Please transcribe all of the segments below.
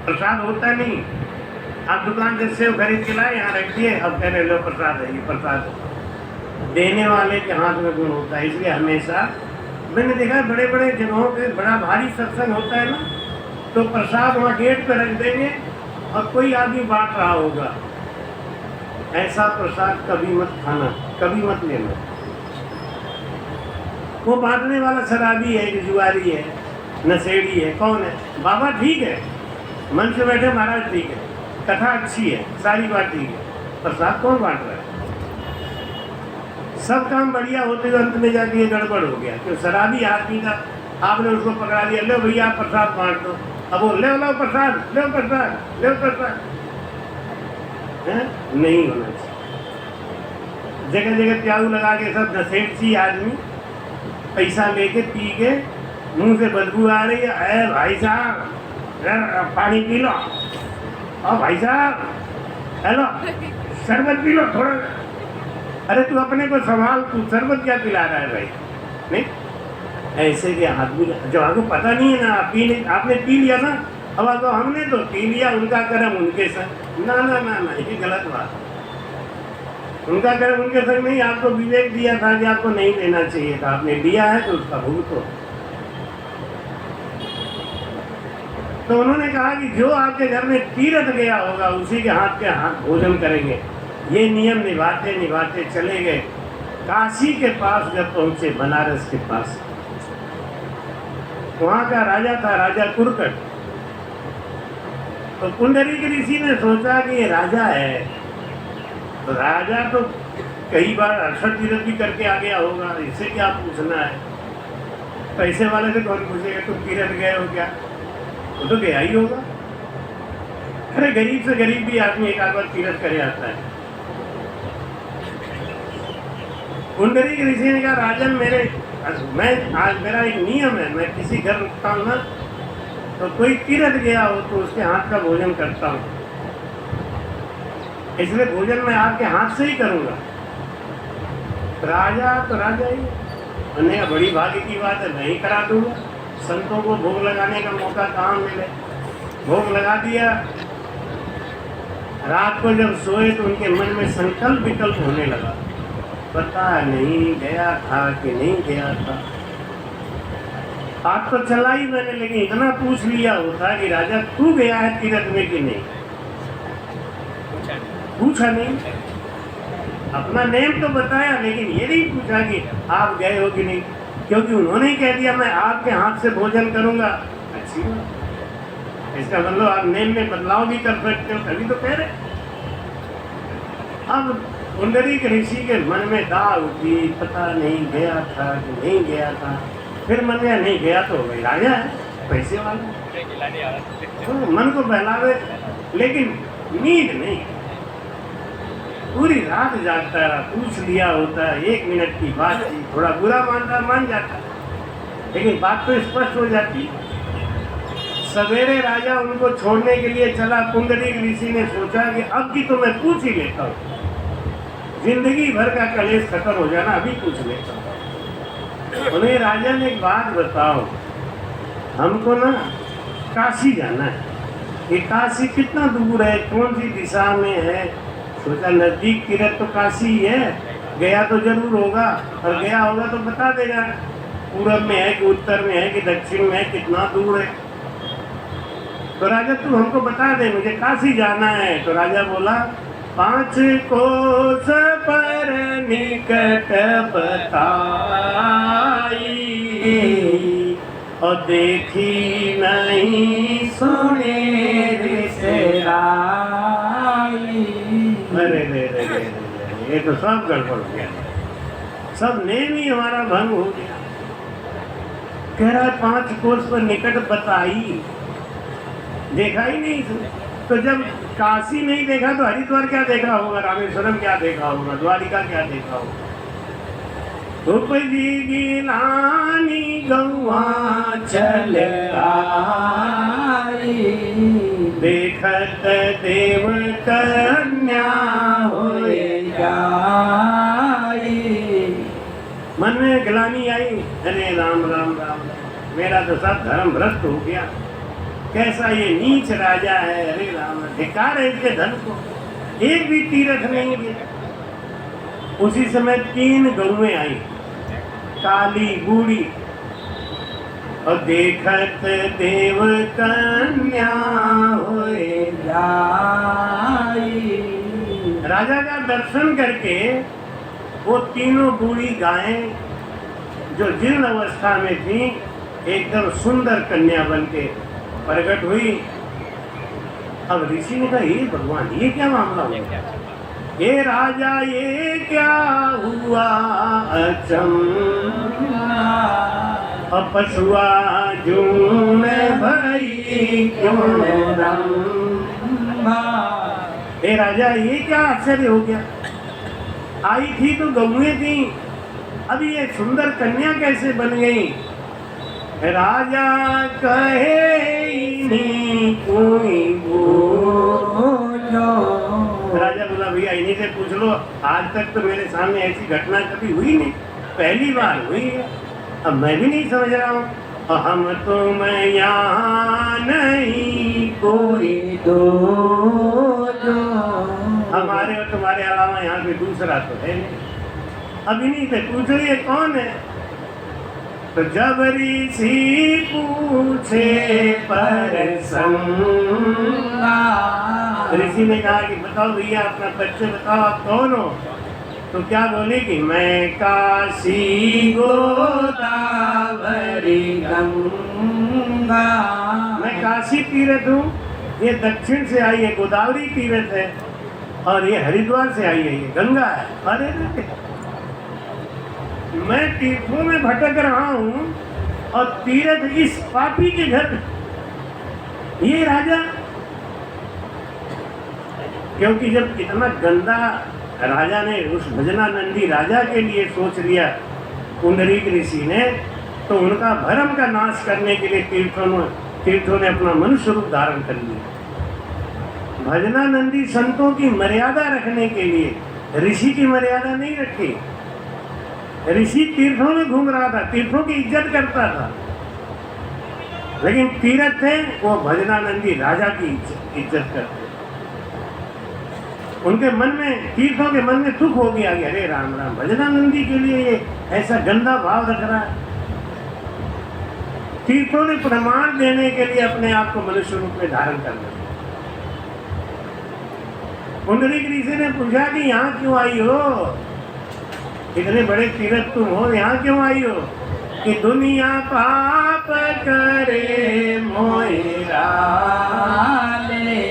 प्रसाद होता नहीं। आप दुकान से सेव खरीद के लाए, यहाँ रख दिए, अब कह रहे लो प्रसाद है, ये प्रसाद है। देने वाले के हाथ में गुण होता है। इसलिए हमेशा मैंने देखा बड़े बड़े जगहों पे बड़ा भारी सत्संग होता है ना, तो प्रसाद वहाँ गेट पे रख देंगे और कोई आदमी बांट रहा होगा। ऐसा प्रसाद कभी मत खाना, कभी मत लेना। वो बांटने वाला शराबी है, जुआरी है, नशेड़ी है, कौन है? बाबा ठीक है, मन से बैठे महाराज ठीक है, कथा अच्छी है, सारी बात ठीक है, प्रसाद कौन बांट रहा है? सब काम बढ़िया होते हुए अंत में जाके ये गड़बड़ हो गया। तो शराबी आदमी का आपने उसको पकड़ा दिया, लो भैया आप प्रसाद बांट दो। अब वो ले लो प्रसाद, ले प्रसाद, ले प्रसाद, नहीं होना चाहिए। जगह जगह प्याऊ लगा के सब नशेड़ी आदमी पैसा लेके पी के मुंह से बदबू आ रही है, भाई साहब पानी पी लो, और भाई साहब हेलो शरबत पी लो थोड़ा। अरे तू अपने को संभाल, तू शरबत क्या पिला रहा है भाई? नहीं, ऐसे के आदमी जब आपको पता नहीं है ना, आपने पी लिया ना, अब आपको हमने तो पी लिया, उनका कर्म उनके संग। ना ना ना ना, ये गलत बात। उनका कर्म उनके संग नहीं, आपको विवेक दिया था कि आपको नहीं लेना चाहिए था, आपने लिया है तो उसका भुगतो। तो उन्होंने कहा कि जो आपके घर में तीर्थ गया होगा उसी के हाथ भोजन करेंगे। ये नियम निभाते निभाते चले गए। काशी के पास जब पहुंचे, बनारस के पास, वहाँ का राजा था राजा कुरकट। तो पुंडरीक ऋषि ने सोचा कि ये राजा है, तो राजा तो कई बार 68 तीर्थ भी करके आ गया होगा, इससे क्या पूछना है? पैसे वाले से कौन पूछेगा तुम तीर्थ गए हो क्या? वो तो गया ही होगा। अरे गरीब से गरीब भी आदमी एक आध बार तीर्थ करे आता है। पुंडरीक ऋषि ने कहा राजन मैं आज मेरा एक नियम है, मैं किसी घर रुकता हूँ ना, तो कोई तीर्थ गया हो तो उसके हाथ का भोजन करता हूँ, इसलिए भोजन मैं आपके हाथ से ही करूँगा। राजा तो राजा ही, मैंने कहा बड़ी भाग्य की बात है, मैं ही करा दूंगा। संतों को भोग लगाने का मौका कहाँ मिले, भोग लगा दिया। रात को जब सोए तो उनके मन में संकल्प विकल्प होने लगा, पता नहीं गया था कि नहीं गया था। बात तो चला ही मैंने, लेकिन इतना पूछ लिया होता कि राजा तू गया है तीर्थ में कि नहीं? पूछा नहीं, अपना नेम तो बताया, लेकिन ये नहीं पूछा कि आप गए हो कि नहीं, क्योंकि उन्होंने ही कह दिया मैं आपके हाथ से भोजन करूंगा। अच्छी बात, इसका मतलब आप नेम में बदलाव भी कर सकते हो, तभी तो कह रहे। अब पुंडरीक ऋषि के मन में दाल उठी, पता नहीं गया था कि नहीं गया था। फिर मन में नहीं गया तो भाई राजा है, पैसे वाला, मन को बहलावे, लेकिन नींद नहीं। पूरी रात जागता रहा, पूछ लिया होता, 1 मिनट की बात थी, थोड़ा बुरा मानता मान जाता, लेकिन बात तो स्पष्ट हो जाती। सवेरे राजा उनको छोड़ने के लिए चला। पुंडरीक ऋषि ने सोचा कि अब की तो मैं पूछ ही लेता हूँ, जिंदगी भर का कलेश खत्म हो जाना, अभी पूछ लेता हूँ। उन्हें राजा ने एक बात बताओ, हमको ना काशी जाना है, ये काशी कितना दूर है, कौन सी दिशा में है? सोचा नजदीक तीर्थ तो काशी ही है, गया तो जरूर होगा, और गया होगा तो बता देगा पूरब में है कि उत्तर में है कि दक्षिण में है, कितना दूर है। तो राजा तू हमको बता दे, मुझे काशी जाना है। तो राजा बोला 5 कोस पर निकट बताई, और देखी नहीं सुने रिश्तेदारी। अरे ये तो सब गड़बड़ हो गया, सब नेम ही हमारा भंग हो गया। कह रहा है 5 कोस पर निकट बताई, देखा ही नहीं। तो जब काशी नहीं देखा तो हरिद्वार क्या देखा होगा, रामेश्वरम क्या देखा होगा, द्वारिका क्या देखा होगा। उपजी गिलानी गौआ चल आई, देखत देव कन्या होए जाई। मन में गिलानी आई, अरे राम राम राम, मेरा तो सब धर्म भ्रष्ट हो गया, कैसा ये नीच राजा है, अरे राम धिक्कार है इसके धन को, एक भी तीर्थ नहीं गया। उसी समय 3 गौएं आई, काली बूढ़ी, और देखत देव कन्या होए जाई। राजा का दर्शन करके वो तीनों बूढ़ी गायें जो जीर्ण अवस्था में थी एकदम सुंदर कन्या बन के प्रकट हुई। अब ऋषि ने कहा ये भगवान ये क्या मामला हुआ, ये राजा ये क्या हुआ अचंभा, अपसुआ जून भई क्यों रंभा। हे राजा ये क्या आश्चर्य हो गया, आई थी तो गौएं थी, अभी ये सुंदर कन्या कैसे बन गई। राजा कहे कोई बोलो। राजा बोला भैया इन्हीं से पूछ लो, आज तक तो मेरे सामने ऐसी घटना कभी हुई नहीं, पहली बार हुई है। अब मैं भी नहीं समझ रहा हूँ, हम तुम यहाँ नहीं कोई दो जो, हमारे और तुम्हारे अलावा यहाँ पे दूसरा तो है नहीं। अब इन्हीं से पूछो ये कौन है। तो जब ऋषि पूछे प्रसंगा, ऋषि ने कहा कि बताओ भैया अपना परिचय बताओ, आप कौन हो। तो क्या बोले कि मैं काशी गोदावरी गंगा, मैं काशी तीर्थ हूँ, ये दक्षिण से आई है गोदावरी तीर्थ है, और ये हरिद्वार से आई है ये गंगा है। अरे मैं तीर्थों में भटक रहा हूँ और तीर्थ इस पापी के घर। ये राजा, क्योंकि जब इतना गंदा राजा ने उस भजनानंदी राजा के लिए सोच लिया पुंडरीक ऋषि ने, तो उनका भरम का नाश करने के लिए तीर्थों ने अपना मनुष्य रूप धारण कर लिया। भजनानंदी संतों की मर्यादा रखने के लिए ऋषि की मर्यादा नहीं रखी। ऋषि तीर्थों में घूम रहा था, तीर्थों की इज्जत करता था, लेकिन तीर्थ थे वो भजनानंदी राजा की इज्जत करते। उनके मन में, तीर्थों के मन में दुख हो गया कि अरे राम राम भजनानंदी के लिए ये ऐसा गंदा भाव रख रहा है। तीर्थों ने प्रमाण देने के लिए अपने आप को मनुष्य रूप में धारण कर लिया। पुंडरीक ऋषि ने पूछा कि यहाँ क्यों आई हो, इतने बड़े तीर्थ तुम हो, यहाँ क्यों आई हो। कि दुनिया पाप करे मोहिरा ले,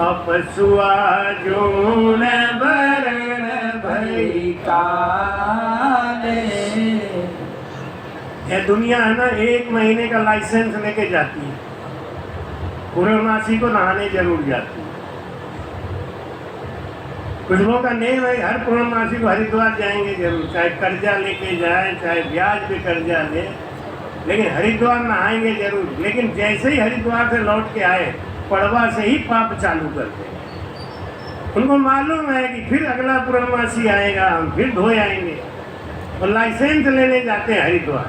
अपसुआ जून बरण भई काले। यह दुनिया है ना, 1 महीने का लाइसेंस लेके जाती है, पूर्णमासी को नहाने जरूर जाती है। कुछ लोगों का नेम है हर पूर्णमासी को हरिद्वार जाएंगे जरूर, चाहे कर्जा लेके जाए चाहे ब्याज पे कर्जा ले, लेकिन हरिद्वार नहाएंगे जरूर। लेकिन जैसे ही हरिद्वार से लौट के आए पड़वा से ही पाप चालू करते। उनको मालूम है कि फिर अगला पूर्णमासी आएगा, हम फिर धो आएंगे, और लाइसेंस लेने जाते हैं हरिद्वार।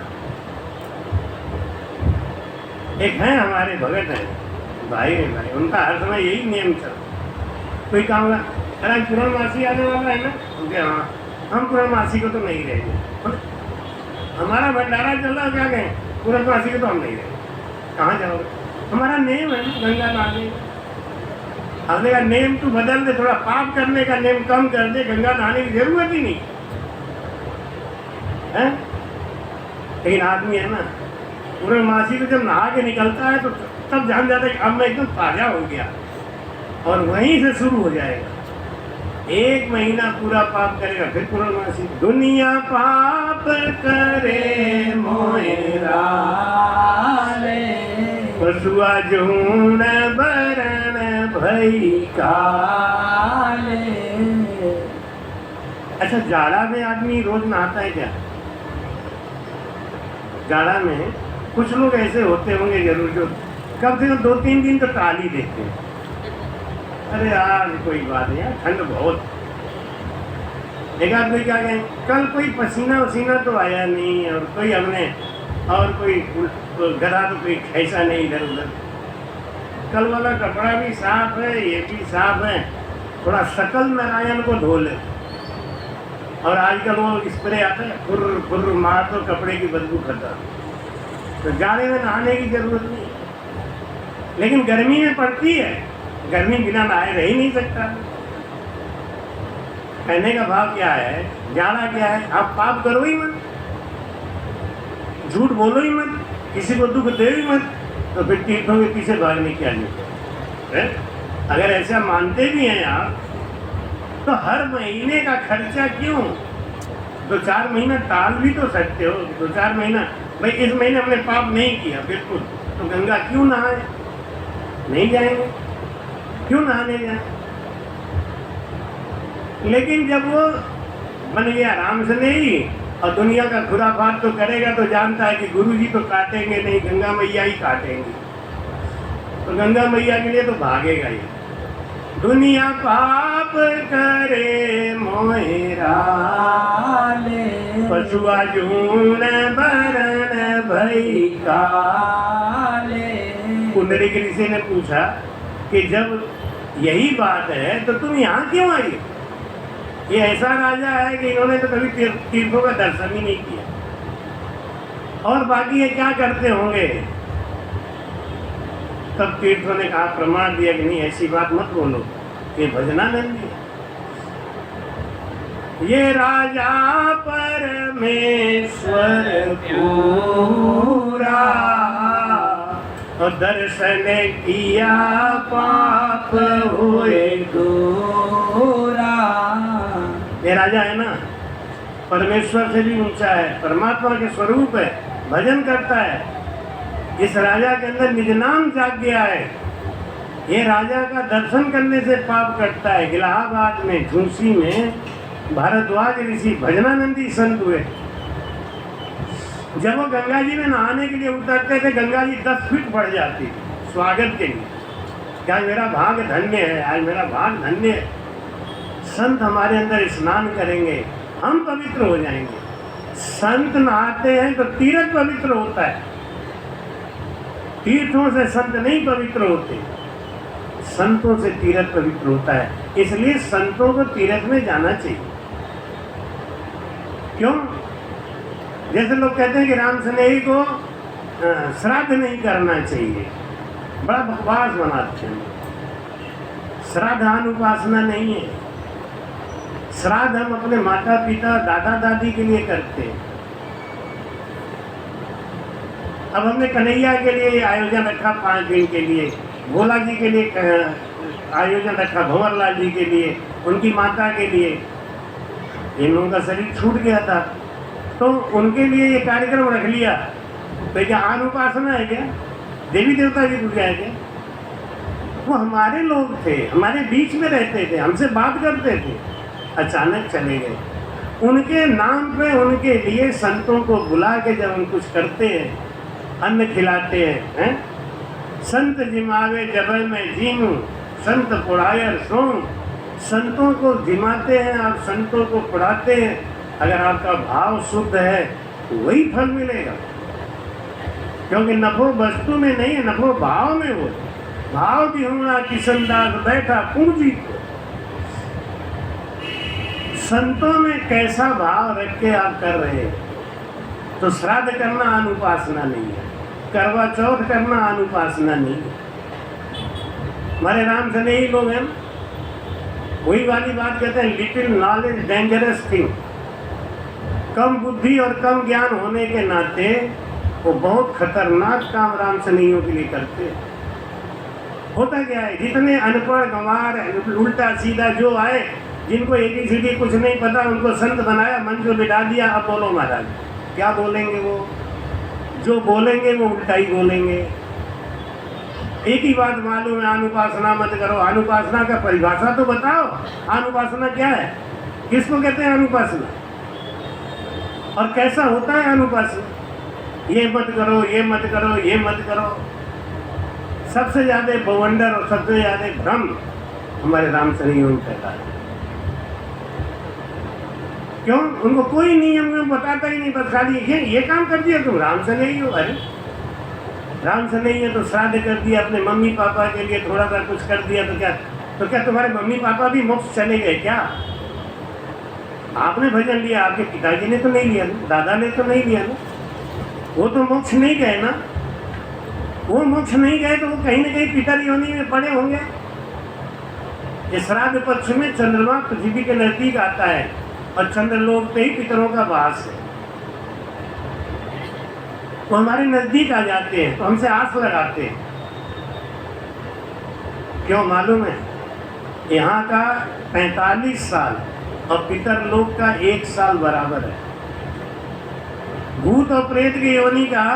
एक है हमारे भगत है भाई है भाई, उनका हर समय यही नियम चल। कोई कहूँगा अरे पूर्णमासी आने वाला है ना, क्योंकि हाँ हम पूर्णमासी को तो नहीं रहेंगे, हमारा भंडारा चल रहा क्या कहें, पूर्णमासी को तो हम नहीं रहेंगे। कहाँ जाओगे, हमारा नेम है गंगा नहाने। हमने का नेम तू बदल दे, थोड़ा पाप करने का नेम कम कर दे, गंगा नहाने की जरूरत ही नहीं है। लेकिन आदमी है ना, पूर्णमासी को जब नहा के निकलता है तो तब जान जाता है कि अब मैं एकदम ताजा हो गया, और वहीं से शुरू हो जाएगा। 1 महीना पूरा पाप करेगा, फिर पूर्णमासी। दुनिया पाप करे मोहिरा ले, पशुआ जून बरण भई काले। अच्छा, जाड़ा में आदमी रोज नहाता है क्या? जाड़ा में कुछ लोग ऐसे होते होंगे जरूर जो कम से कम 2-3 दिन तो टाल ही देते हैं। अरे यार कोई बात नहीं यार, ठंड बहुत। एक आदमी क्या कहें, कल कोई पसीना वसीना तो आया नहीं, और कोई हमने और कोई गधा तो कोई ऐसा नहीं इधर उधर, सकल वाला कपड़ा भी साफ है, ये भी साफ है, थोड़ा सकल नारायण को धो ले। और आजकल वो स्प्रे आता है, फुर्र फुर्र मार तो कपड़े की बदबू खत्म। तो जाड़े में नहाने की जरूरत नहीं, लेकिन गर्मी में पड़ती है। गर्मी बिना नहाए रह ही नहीं सकता। कहने का भाव क्या है, जाड़ा क्या है, आप पाप करो ही मत, झूठ बोलो ही मत, किसी को दुख दे ही मत, तो फिर तीर्थों के पीछे भागने की जरूरत है। अगर ऐसा मानते भी हैं आप, तो हर महीने का खर्चा क्यों, 2-4 महीना टाल भी तो सकते हो। 2-4 महीना, भाई इस महीने हमने पाप नहीं किया बिल्कुल, तो गंगा क्यों नहाए, नहीं जाएंगे, क्यों नहाने जाए। लेकिन जब वो बन गया राम से नहीं और दुनिया का खुराफात तो करेगा, तो जानता है कि गुरुजी तो काटेंगे नहीं, गंगा मैया ही काटेंगे, तो गंगा मैया के लिए तो भागेगा ही। दुनिया पाप करे मोहरा ले, पशुआ जून बरन भई काले। कुंडली के ऋषि ने पूछा कि जब यही बात है तो तुम यहाँ क्यों आई। ये ऐसा राजा है कि इन्होंने तो कभी तीर्थों का दर्शन ही नहीं किया, और बाकी ये क्या करते होंगे। तब तीर्थों ने कहा, प्रमाण दिया कि नहीं ऐसी बात मत बोलो, ये भजनानंद है। ये राजा परमेश्वर पूरा, और दर्शन किया पाप हुए दूरा। ये राजा है ना, परमेश्वर से भी ऊंचा है, परमात्मा के स्वरूप है, भजन करता है। इस राजा के अंदर निज नाम जाग गया है। ये राजा का दर्शन करने से पाप कटता है। इलाहाबाद में झूसी में भारद्वाज ऋषि भजनानंदी संत हुए। जब वो गंगा जी में नहाने के लिए उतरते थे, गंगा जी 10 फीट बढ़ जाती थी स्वागत के लिए। क्या मेरा भाग धन्य है, आज मेरा भाग धन्य है, संत हमारे अंदर स्नान करेंगे, हम पवित्र हो जाएंगे। संत नहाते हैं तो तीर्थ पवित्र होता है, तीर्थों से संत नहीं पवित्र होते, संतों से तीर्थ पवित्र होता है। इसलिए संतों को तीर्थ में जाना चाहिए। क्यों? जैसे लोग कहते हैं कि राम स्नेही को श्राद्ध नहीं करना चाहिए, बड़ा बकवास बनाते हैं। श्राद्ध उपासना नहीं है। श्राद्ध हम अपने माता पिता दादा दादी के लिए करते हैं। अब हमने कन्हैया के लिए आयोजन रखा 5 दिन के लिए, भोला जी के लिए आयोजन रखा, भंवरलाल जी के लिए, उनकी माता के लिए। इन लोगों का शरीर छूट गया था तो उनके लिए ये कार्यक्रम रख लिया। तो क्या अनुपासना है क्या, देवी देवता की पूजा है क्या? वो हमारे लोग थे, हमारे बीच में रहते थे, हमसे बात करते थे, अचानक चले गए। उनके नाम पे उनके लिए संतों को बुला के जब हम कुछ करते हैं, अन्न खिलाते हैं, संत जिमावे जबल में जीमू, संत पुढ़ायर सोम। संतों को जिमाते हैं आप, संतों को पढ़ाते हैं। अगर आपका भाव शुद्ध है तो वही फल मिलेगा, क्योंकि नफो वस्तु में नहीं है, नफो भाव में हो। भाव भी होना किशनदास बैठा पूंजी को। संतों में कैसा भाव रख के आप कर रहे हैं। तो श्राद्ध करना अनुपासना नहीं है, करवा चौथ करना अनुपासना नहीं है। हमारे राम से नहीं लोग हैं, वही वाली बात कहते हैं, लिटिल नॉलेज डेंजरस थिंग। कम बुद्धि और कम ज्ञान होने के नाते वो बहुत खतरनाक काम राम सनइयों के लिए करते हैं। होता क्या है, जितने अनपढ़ गंवार उल्टा सीधा जो आए, जिनको ABCD कुछ नहीं पता, उनको संत बनाया, मंच में बिठा दिया। अब बोलो महाराज, क्या बोलेंगे वो? जो बोलेंगे वो उल्टा ही बोलेंगे। एक ही बात मालूम है, अनुपासना मत करो। अनुपासना का परिभाषा तो बताओ, अनुपासना क्या है, किसको कहते हैं अनुपासना, और कैसा होता है अनुपासना? ये मत करो, ये मत करो, ये मत करो। सबसे ज्यादा बवंडर और सबसे ज्यादा भ्रम हमारे राम सनइयों में पैदा है। क्यों? उनको कोई नियम बताता ही नहीं, बस खाली ये काम कर दिया तुम राम सनई हो। अरे राम से नहीं है तो श्राद्ध कर दिया, अपने मम्मी पापा के लिए थोड़ा सा कुछ कर दिया, तो क्या तुम्हारे मम्मी पापा भी मोक्ष चले गए क्या? आपने भजन लिया, आपके पिताजी ने तो नहीं लिया ना, दादा ने तो नहीं लिया ना, वो तो मोक्ष नहीं गए ना। वो मोक्ष नहीं गए तो वो कहीं ना कहीं पितर योनि में पड़े होंगे। इस श्राद्ध पक्ष में चंद्रमा पृथ्वी के नजदीक आता है और चंद्रलोक पे ही पितरों का वास है। वो हमारे नजदीक आ जाते हैं तो हमसे आस लगाते हैं। क्यों मालूम है? यहाँ का 45 साल और पितर लोक का 1 साल बराबर है। भूत और प्रेत की योनि का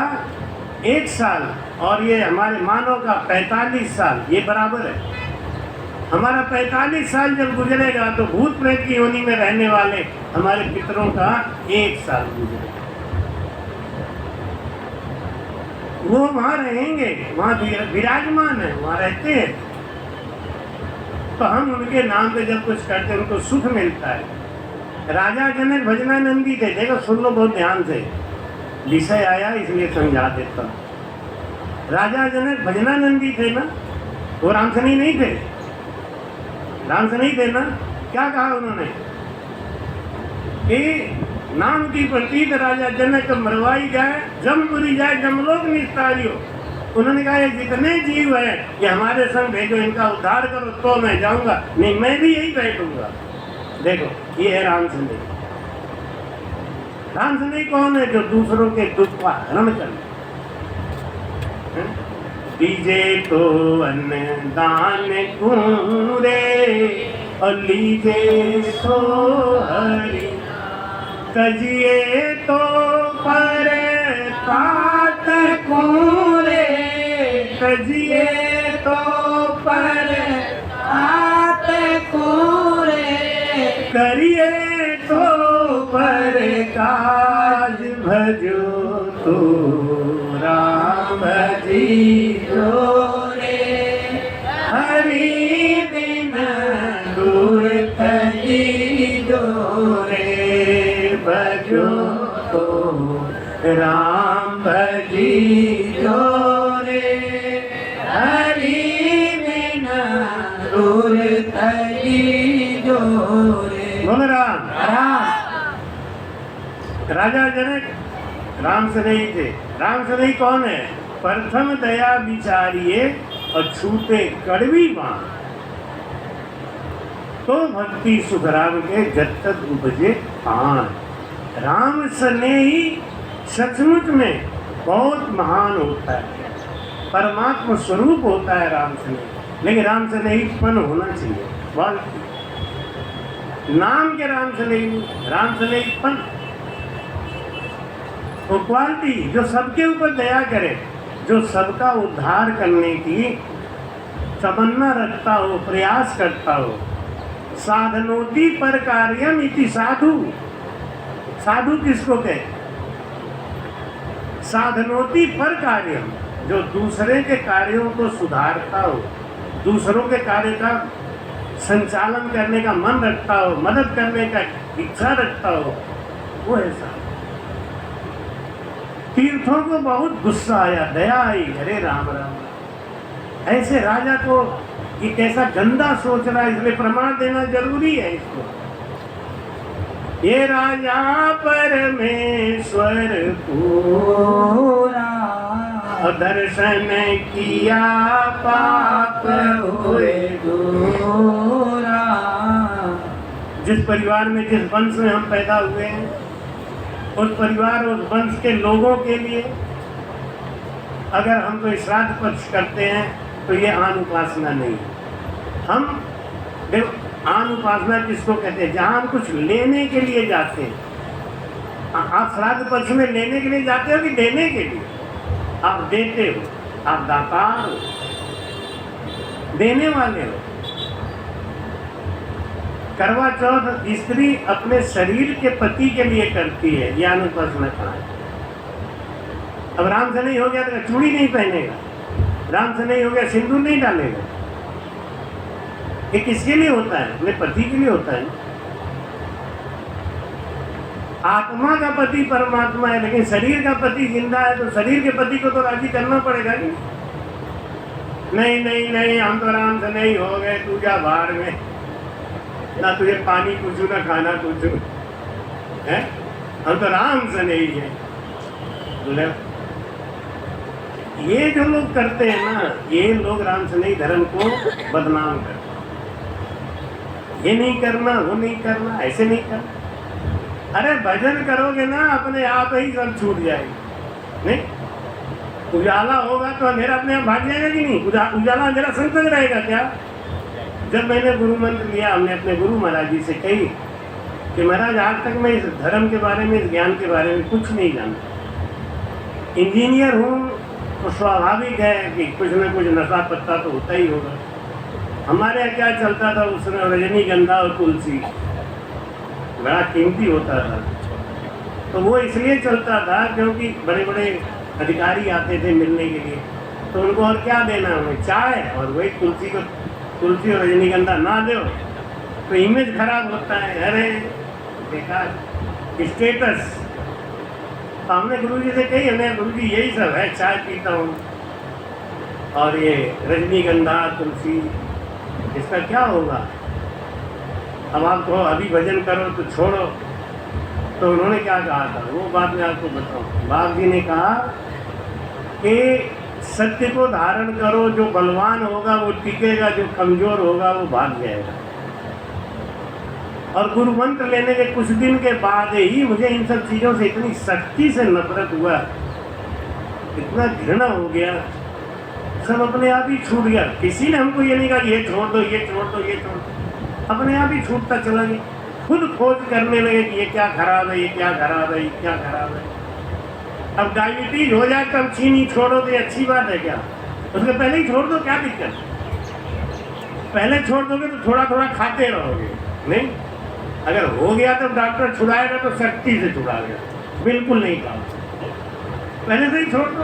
1 साल और ये हमारे मानव का 45 साल, ये बराबर है। हमारा 45 साल जब गुजरेगा तो भूत प्रेत की योनि में रहने वाले हमारे पितरों का 1 साल गुजरेगा। वो वहाँ रहेंगे, वहाँ विराजमान है, वहाँ रहते हैं। तो हम उनके नाम पे जब कुछ करते हैं उनको सुख मिलता है। राजा जनक भजनानंदी थे, देखो सुन लो बहुत ध्यान से, विषय आया इसलिए समझा देता हूँ। राजा जनक भजनानंदी थे ना, वो रामसनी नहीं थे, रामसनी नहीं थे ना। क्या कहा उन्होंने कि नाम की प्रतीत राजा जनक मरवाई जाए, जमपुरी जाए जमलोक निस्तारियो। उन्होंने कहा ये जितने जीव है ये हमारे संग भेजो, इनका उद्धार करो तो मैं जाऊंगा, नहीं मैं भी यही बैठूंगा। देखो ये है रामसनी। रामसनी कौन है? जो दूसरों के दुख का हरण करे। दीजे तो अन्न दान पूरे और लीजे तो हरि, कजिए तो पर तात कूरे, कजिए तो पर तात कूरे, करिए तो पर काज भजो तो राम जी जोरे, हरि बिन दूर तजी जोरे, भजो तो राम जी जोरे, हरि बिन दूर तजी जोरे। बोल राम राम। राजा जनक राम से नहीं थे। राम से नहीं कौन है? प्रथम दया विचारिए और छूटे कड़वी बाण, तो भक्ति सुखराम के जब तक उपजे आन। राम स्नेही सचमुच में बहुत महान होता है, परमात्मा स्वरूप होता है राम स्नेही। लेकिन राम स्नेहीपन होना चाहिए, बहुत नाम के राम स्नेही, राम स्नेहीपन वो क्वालिटी जो सबके ऊपर दया करे, जो सबका उद्धार करने की तमन्ना रखता हो, प्रयास करता हो। साधनोति पर कार्यम इति साधु। साधु किसको कहते? साधनोति पर कार्यम, जो दूसरे के कार्यों को सुधारता हो, दूसरों के कार्य का संचालन करने का मन रखता हो, मदद करने का इच्छा रखता हो, वो है साधु। तीर्थों को बहुत गुस्सा आया, दया आई, अरे राम राम, ऐसे राजा को ये कैसा गंदा सोच रहा है, इसलिए प्रमाण देना जरूरी है इसको। ये राजा परमेश्वर पूरा, दर्शन किया पाप हुए दूरा। जिस परिवार में, जिस वंश में हम पैदा हुए हैं, उस परिवार, उस वंश के लोगों के लिए अगर हम कोई श्राद्ध पक्ष करते हैं तो ये आन उपासना नहीं है। हम देखो आन उपासना किसको कहते हैं? जहाँ हम कुछ लेने के लिए जाते हैं। आप श्राद्ध पक्ष में लेने के लिए जाते हो कि देने के लिए? आप देते हो, आप दातार हो, देने वाले हो। करवा चौथ स्त्री अपने शरीर के पति के लिए करती है, यह अनुपासना कहा है। अब राम से नहीं हो गया तो चूड़ी नहीं पहनेगा, राम से नहीं हो गया सिंदूर नहीं डालेगा। ये किसके लिए होता है? अपने पति के लिए होता है। आत्मा का पति परमात्मा है, लेकिन शरीर का पति जिंदा है, तो शरीर के पति को तो राजी करना पड़ेगा कि नहीं नहीं नहीं, हम तो आराम से नहीं हो गए, तू जा बाहर में, ना तुझे पानी पूछू ना खाना पूछू है, हम तो आराम से नहीं है। बोले ये जो लोग करते हैं ना, ये लोग राम से नहीं धर्म को बदनाम करते, ये नहीं करना वो नहीं करना, ऐसे नहीं करना। अरे भजन करोगे ना, अपने आप ही सब छूट जाएगी। नहीं, उजाला होगा तो अंधेरा अपने आप भाग जाएगा कि नहीं? उजाला अंधेरा संग संग रहेगा क्या? जब मैंने गुरु मंत्र लिया, हमने अपने गुरु महाराज जी से कही कि महाराज आज तक मैं इस धर्म के बारे में, इस ज्ञान के बारे में कुछ नहीं जानता, इंजीनियर हूँ तो स्वाभाविक है कि कुछ न कुछ नशा पत्ता तो होता ही होगा। हमारे यहाँ क्या चलता था उसमें, रजनीगंधा और तुलसी बड़ा कीमती होता था, तो वो इसलिए चलता था क्योंकि बड़े बड़े अधिकारी आते थे मिलने के लिए, तो उनको और क्या देना, हमें चाय और वही तुलसी और रजनीगंधा ना दो तो इमेज खराब होता है, अरे बेकार स्टेटस। तो हमने गुरुजी से कही, हमें गुरुजी यही सब है, चाय पीता हूँ और ये रजनीगंधा तुलसी, इसका क्या होगा? अब आप कहो अभी भजन करो तो छोड़ो, तो उन्होंने क्या कहा था वो बात मैं आपको बताऊँ। बाप जी ने कहा कि सत्य को धारण करो, जो बलवान होगा वो टिकेगा, जो कमजोर होगा वो भाग जाएगा। और गुरु मंत्र लेने के कुछ दिन के बाद ही मुझे इन सब चीज़ों से इतनी सख्ती से नफरत हुआ, इतना घृणा हो गया, सब अपने आप ही छूट गया। किसी ने हमको ये नहीं कहा ये छोड़ दो, ये छोड़ दो, ये छोड़ दो, अपने आप ही छूटता चला गया। खुद खोज करने लगे कि ये क्या खराब है, ये क्या खराब है, ये क्या खराब है। अब डायबिटीज हो जाए तब चीनी छोड़ो तो ये अच्छी बात है क्या? उसके पहले ही छोड़ दो, क्या दिक्कत? पहले छोड़ दोगे तो थोड़ा थोड़ा खाते रहोगे, नहीं? अगर हो गया तो डॉक्टर छुड़ाएगा तो सख्ती से छुड़ाएगा, बिल्कुल नहीं खाओ, पहले से ही छोड़ दो।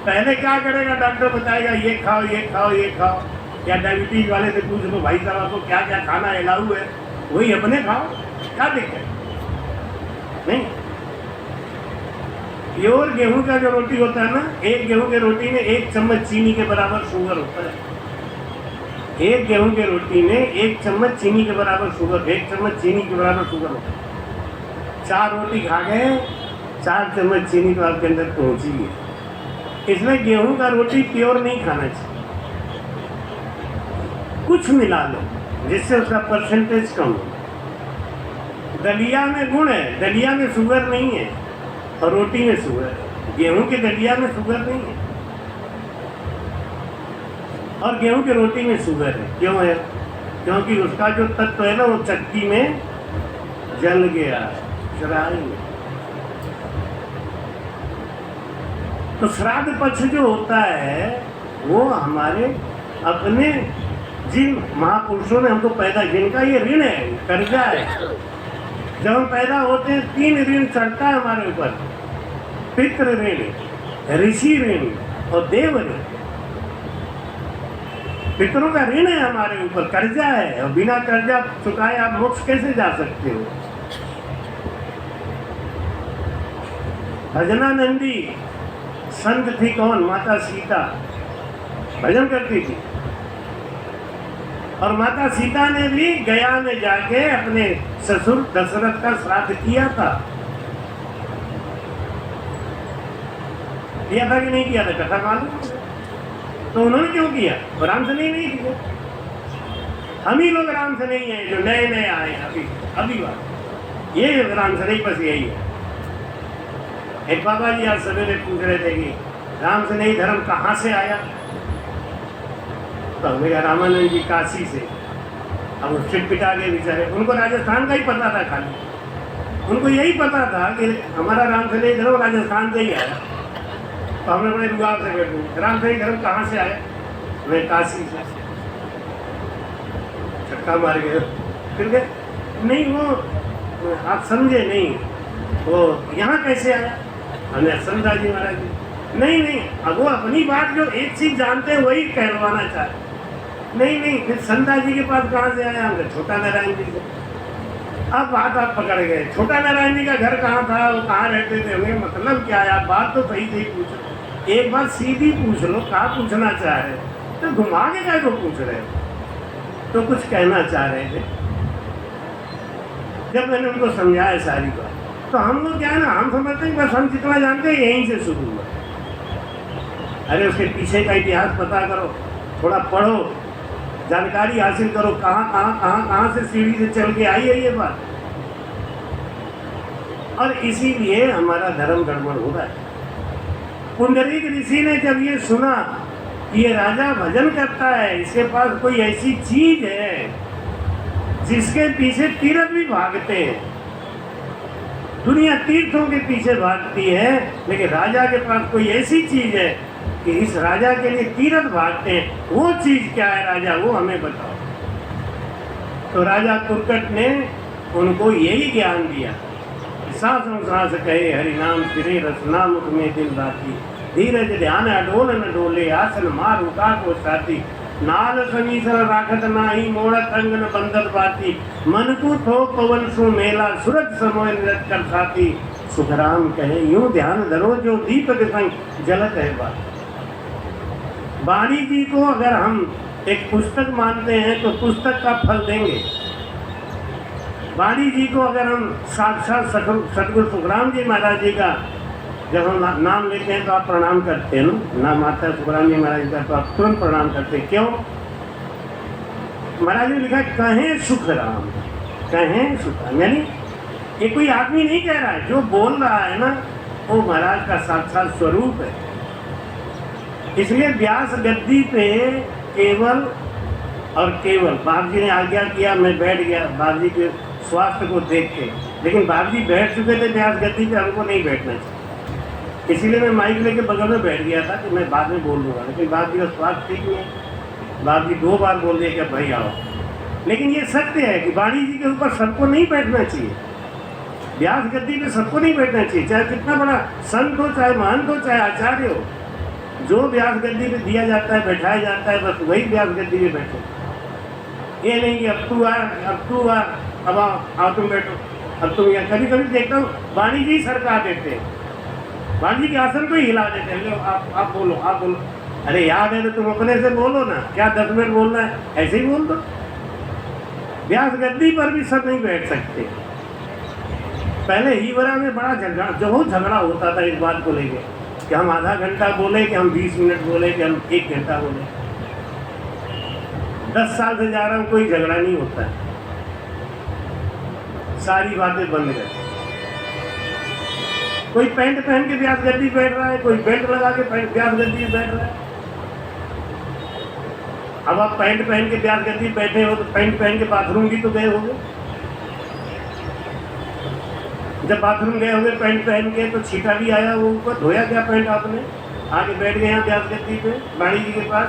पहले क्या करेगा डॉक्टर बताएगा ये खाओ, ये खाओ, ये खाओ, या डायबिटीज वाले से पूछ लो भाई साहब आपको क्या क्या खाना अलाउ है, वही अपने खाओ, क्या दिक्कत? नहीं, प्योर गेहूं का जो रोटी होता है ना, एक गेहूं के रोटी में 1 चम्मच चीनी के बराबर शुगर होता है। एक गेहूं के रोटी में 1 चम्मच चीनी के बराबर शुगर, 1 चम्मच चीनी के बराबर शुगर होता है। 4 रोटी खा गए, 4 चम्मच चीनी तो आपके अंदर पहुंची है। इसमें गेहूं का रोटी प्योर नहीं खाना चाहिए, कुछ मिला लो जिससे उसका परसेंटेज कम हो। दलिया में गुण है, दलिया में शुगर नहीं है, और रोटी में शुगर है। गेहूं के दलिया में शुगर नहीं है और गेहूं की रोटी में शुगर है। क्यों है? क्योंकि उसका जो तत्व है ना वो चक्की में जल गया, चराई में। तो श्राद्ध पक्ष जो होता है वो हमारे अपने जिन महापुरुषों ने हमको पैदा, जिनका ये ऋण है, कर्जा है। जब हम पैदा होते हैं 3 ऋण चढ़ता है हमारे ऊपर, पितृ ऋण, ऋषि ऋण और देव ऋण। पितरों का ऋण है हमारे ऊपर, कर्जा है, और बिना कर्जा चुकाए आप मोक्ष कैसे जा सकते हो? भजनानंदी संत थी कौन? माता सीता भजन करती थी, और माता सीता ने भी गया में जाके अपने ससुर दशरथ का श्राद्ध किया था कि नहीं किया था? कथा मालूम? तो उन्होंने क्यों किया? राम से नहीं किया। हम ही लोग राम से नहीं है, जो नए नए आए अभी बात ये राम से नहीं, बस यही है। एक बाबा जी आज सवेरे पूछ रहे थे कि राम से नहीं धर्म कहाँ से आया, तो मेरा रामानंद जी काशी से। अब वो चिटपिटा गए बेचारे, उनको राजस्थान का ही पता था, खाली उनको यही पता था कि हमारा राम से नहीं धर्म राजस्थान से ही आया। तो हमने बड़े रुआब से बैठे, राम से धर्म कहाँ से आया? मैं काशी से। छक्का मार गए, फिर गए नहीं, वो आप समझे नहीं, वो यहाँ कैसे आया? हमने समझा जी महाराज जी। नहीं, अब वो अपनी बात जो एक चीज जानते हैं वही कहलवाना चाहते। नहीं, फिर संता जी के पास कहाँ से आया? हमने छोटा नारायण जी से। अब बात आप पकड़ गए। छोटा नारायण जी का घर कहाँ था, वो कहाँ रहते थे, हमें मतलब क्या है? आप बात तो सही सही पूछो, एक बात सीधी पूछ लो, कहाँ पूछना चाह रहे हो, तो घुमा के क्या को पूछ रहे हो? तो कुछ कहना चाह रहे थे। जब मैंने उनको समझाया सारी बात, तो हम लोग क्या है ना, हम समझते हैं बस हम जितना जानते हैं यहीं से शुरू हुआ। अरे उसके पीछे का इतिहास पता करो, थोड़ा पढ़ो, जानकारी हासिल करो, कहाँ से सीढ़ी से चल के आई है ये बात। और इसीलिए हमारा धर्म गड़बड़ हो रहा है। पुंडरीक ऋषि ने जब ये सुना कि ये राजा भजन करता है, इसके पास कोई ऐसी चीज है जिसके पीछे तीर्थ भी भागते हैं, दुनिया तीर्थों के पीछे भागती है, लेकिन राजा के पास कोई ऐसी चीज है कि इस राजा के लिए तीर्थ भागते हैं, वो चीज क्या है राजा, वो हमें बताओ। तो राजा कुरकट ने उनको यही ज्ञान दिया, सांसों सांस कहे हरि नाम फिरे रसना मुख में दिल राती, धीरज ध्यान अडोल न डोले, आसन मार उठा को साथी, नाल समीसर राखत नाही, मोड़त अंग न बंदत बाती, मन को थो पवन सु मेला, सूरज समय नृत कर साथी, सुखराम कहे यूं ध्यान धरो जो दीपक संग जलत है बात। वाणी जी को अगर हम एक पुस्तक मानते हैं तो पुस्तक का फल देंगे। वाणी जी को अगर हम साक्षात सतगुरु सुखराम जी महाराज जी का जब हम नाम लेते हैं तो आप प्रणाम करते हैं ना, नाम आता है सुखराम जी महाराज जी का तो आप तुरंत प्रणाम करते हैं। क्यों? महाराज ने लिखा कहें सुखराम, कहें सुखराम, यानी ये कोई आदमी नहीं कह रहा है, जो बोल रहा है ना वो महाराज का साक्षात स्वरूप है। इसलिए व्यास गद्दी पे केवल और केवल बाप जी ने आज्ञा किया, मैं बैठ गया बाप जी के स्वास्थ्य को देख के, लेकिन बाप जी बैठ चुके थे व्यास गद्दी पे, हमको नहीं बैठना चाहिए, इसीलिए मैं माइक लेके बगल में बैठ गया था कि मैं बाद में बोल दूंगा, लेकिन बाप जी का स्वास्थ्य ठीक नहीं है। बाप जी 2 बार बोल दिए कि भाई आओ, लेकिन ये सत्य है कि वाणी जी के ऊपर सबको नहीं बैठना चाहिए, व्यास गद्दी पे सबको नहीं बैठना चाहिए, चाहे कितना बड़ा संत हो, चाहे महंत हो, चाहे आचार्य हो, जो व्यास गद्दी पे दिया जाता है, बैठाया जाता है, बस वही व्यास गद्दी पे बैठो। ये नहीं कि अब तू आ, अब आओ तुम बैठो, अब तुम यहाँ। कभी कभी देखता हूँ वाणी जी सरका देते हैं, वाणी जी के आसन को ही हिला देते हैं, आप बोलो, आप बोलो। अरे याद है तो तुम अपने से बोलो ना, क्या 10 मिनट बोलना है, ऐसे ही बोल दो। व्यास गद्दी पर भी सब नहीं बैठ सकते। पहले हीवरा में बड़ा झगड़ा होता था इस बात को लेके कि हम आधा घंटा बोले कि हम 20 मिनट बोले कि हम 1 घंटा बोले। 10 साल से जा रहा हूँ, कोई झगड़ा नहीं होता है, सारी बातें बंद कर। कोई पैंट पहन के व्यास गद्दी बैठ रहा है, कोई बेल्ट लगा के व्यास गद्दी बैठ रहा है। अब आप पैंट पहन के व्यास गद्दी बैठे हो तो पैंट पहन के बाथरूम भी तो गए होंगे। जब बाथरूम गए होंगे पैंट पहन के तो छींटा भी आया वो ऊपर, धोया क्या पैंट आपने? आगे बैठ गए यहाँ व्यास गद्दी पे, वाणी जी के पास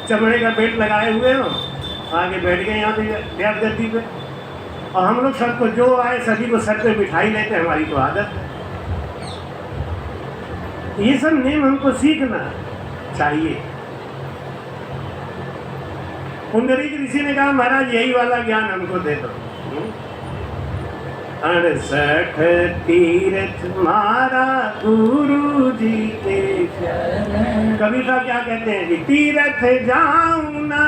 चमड़े का बेल्ट लगाए हुए हो, आगे बैठ गए यहाँ पे व्यास गद्दी पे। और हम लोग सबको जो आए सभी को सर पे बिठाई लेते हैं, हमारी तो आदत है। ये सब नेम हमको सीखना चाहिए। पुंडरीक ऋषि ने कहा महाराज यही वाला ज्ञान हमको दे दो। 68 तीर्थ मारा गुरु जी के चरण। कविता क्या कहते हैं कि तीर्थ जाऊं ना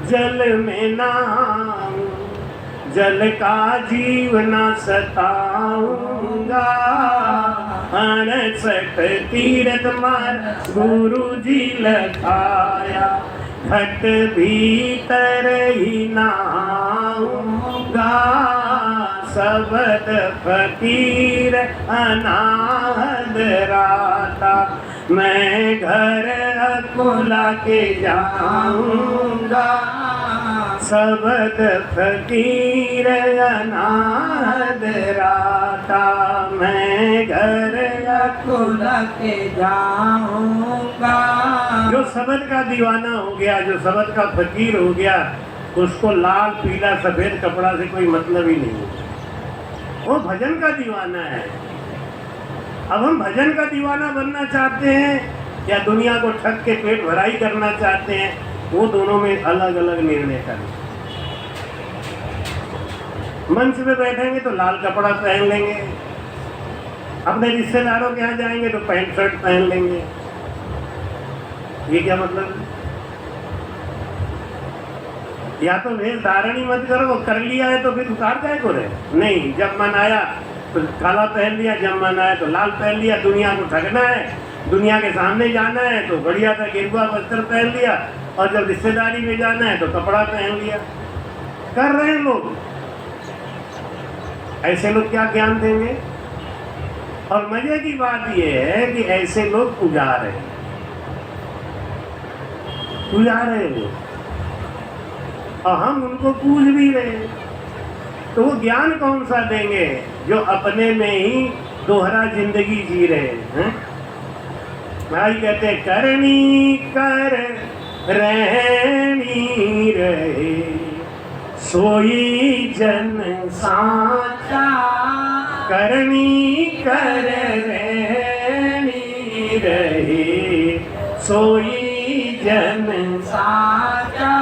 जल में नाऊं, जल का जीव न सताऊंगा। 68 तीर्थ मार गुरु जी लखाया, घट भीतर ही नाऊंगा। सबद फकीर अनाहद राता, मैं घर अकुला के जाऊंगा। सबद फकीर अनाहद राता, मैं घर अकुला के जाऊंगा। जो सबद का दीवाना हो गया, जो सबद का फकीर हो गया, उसको लाल पीला सफेद कपड़ा से कोई मतलब ही नहीं है, वो भजन का दीवाना है। अब हम भजन का दीवाना बनना चाहते हैं या दुनिया को ठग के पेट भराई करना चाहते हैं, वो दोनों में अलग अलग निर्णय करें। मंच पे बैठेंगे तो लाल कपड़ा पहन लेंगे, अपने रिश्तेदारों के यहाँ जाएंगे तो पैंट शर्ट पहन लेंगे। ये क्या मतलब है? या तो भेष धारण ही मत करो, वो कर लिया है तो फिर उतार जाए को रहे नहीं। जब मन आया तो काला पहन लिया, जब मन आया तो लाल पहन लिया। दुनिया को ठगना है, दुनिया के सामने जाना है तो बढ़िया सा गेरुआ वस्त्र पहन लिया, और जब रिश्तेदारी में जाना है तो कपड़ा पहन लिया। कर रहे हैं लोग। ऐसे लोग क्या ज्ञान देंगे? और मजे की बात यह है कि ऐसे लोग पुजार हैं, पुजार रहे लोग, और हम उनको पूज भी रहे हैं। तो वो ज्ञान कौन सा देंगे जो अपने में ही दोहरा जिंदगी जी रहे हैं? भाई कहते करनी कर रहनी रहे, सोई जन साचा। करनी कर रहनी रहे, सोई जन साचा।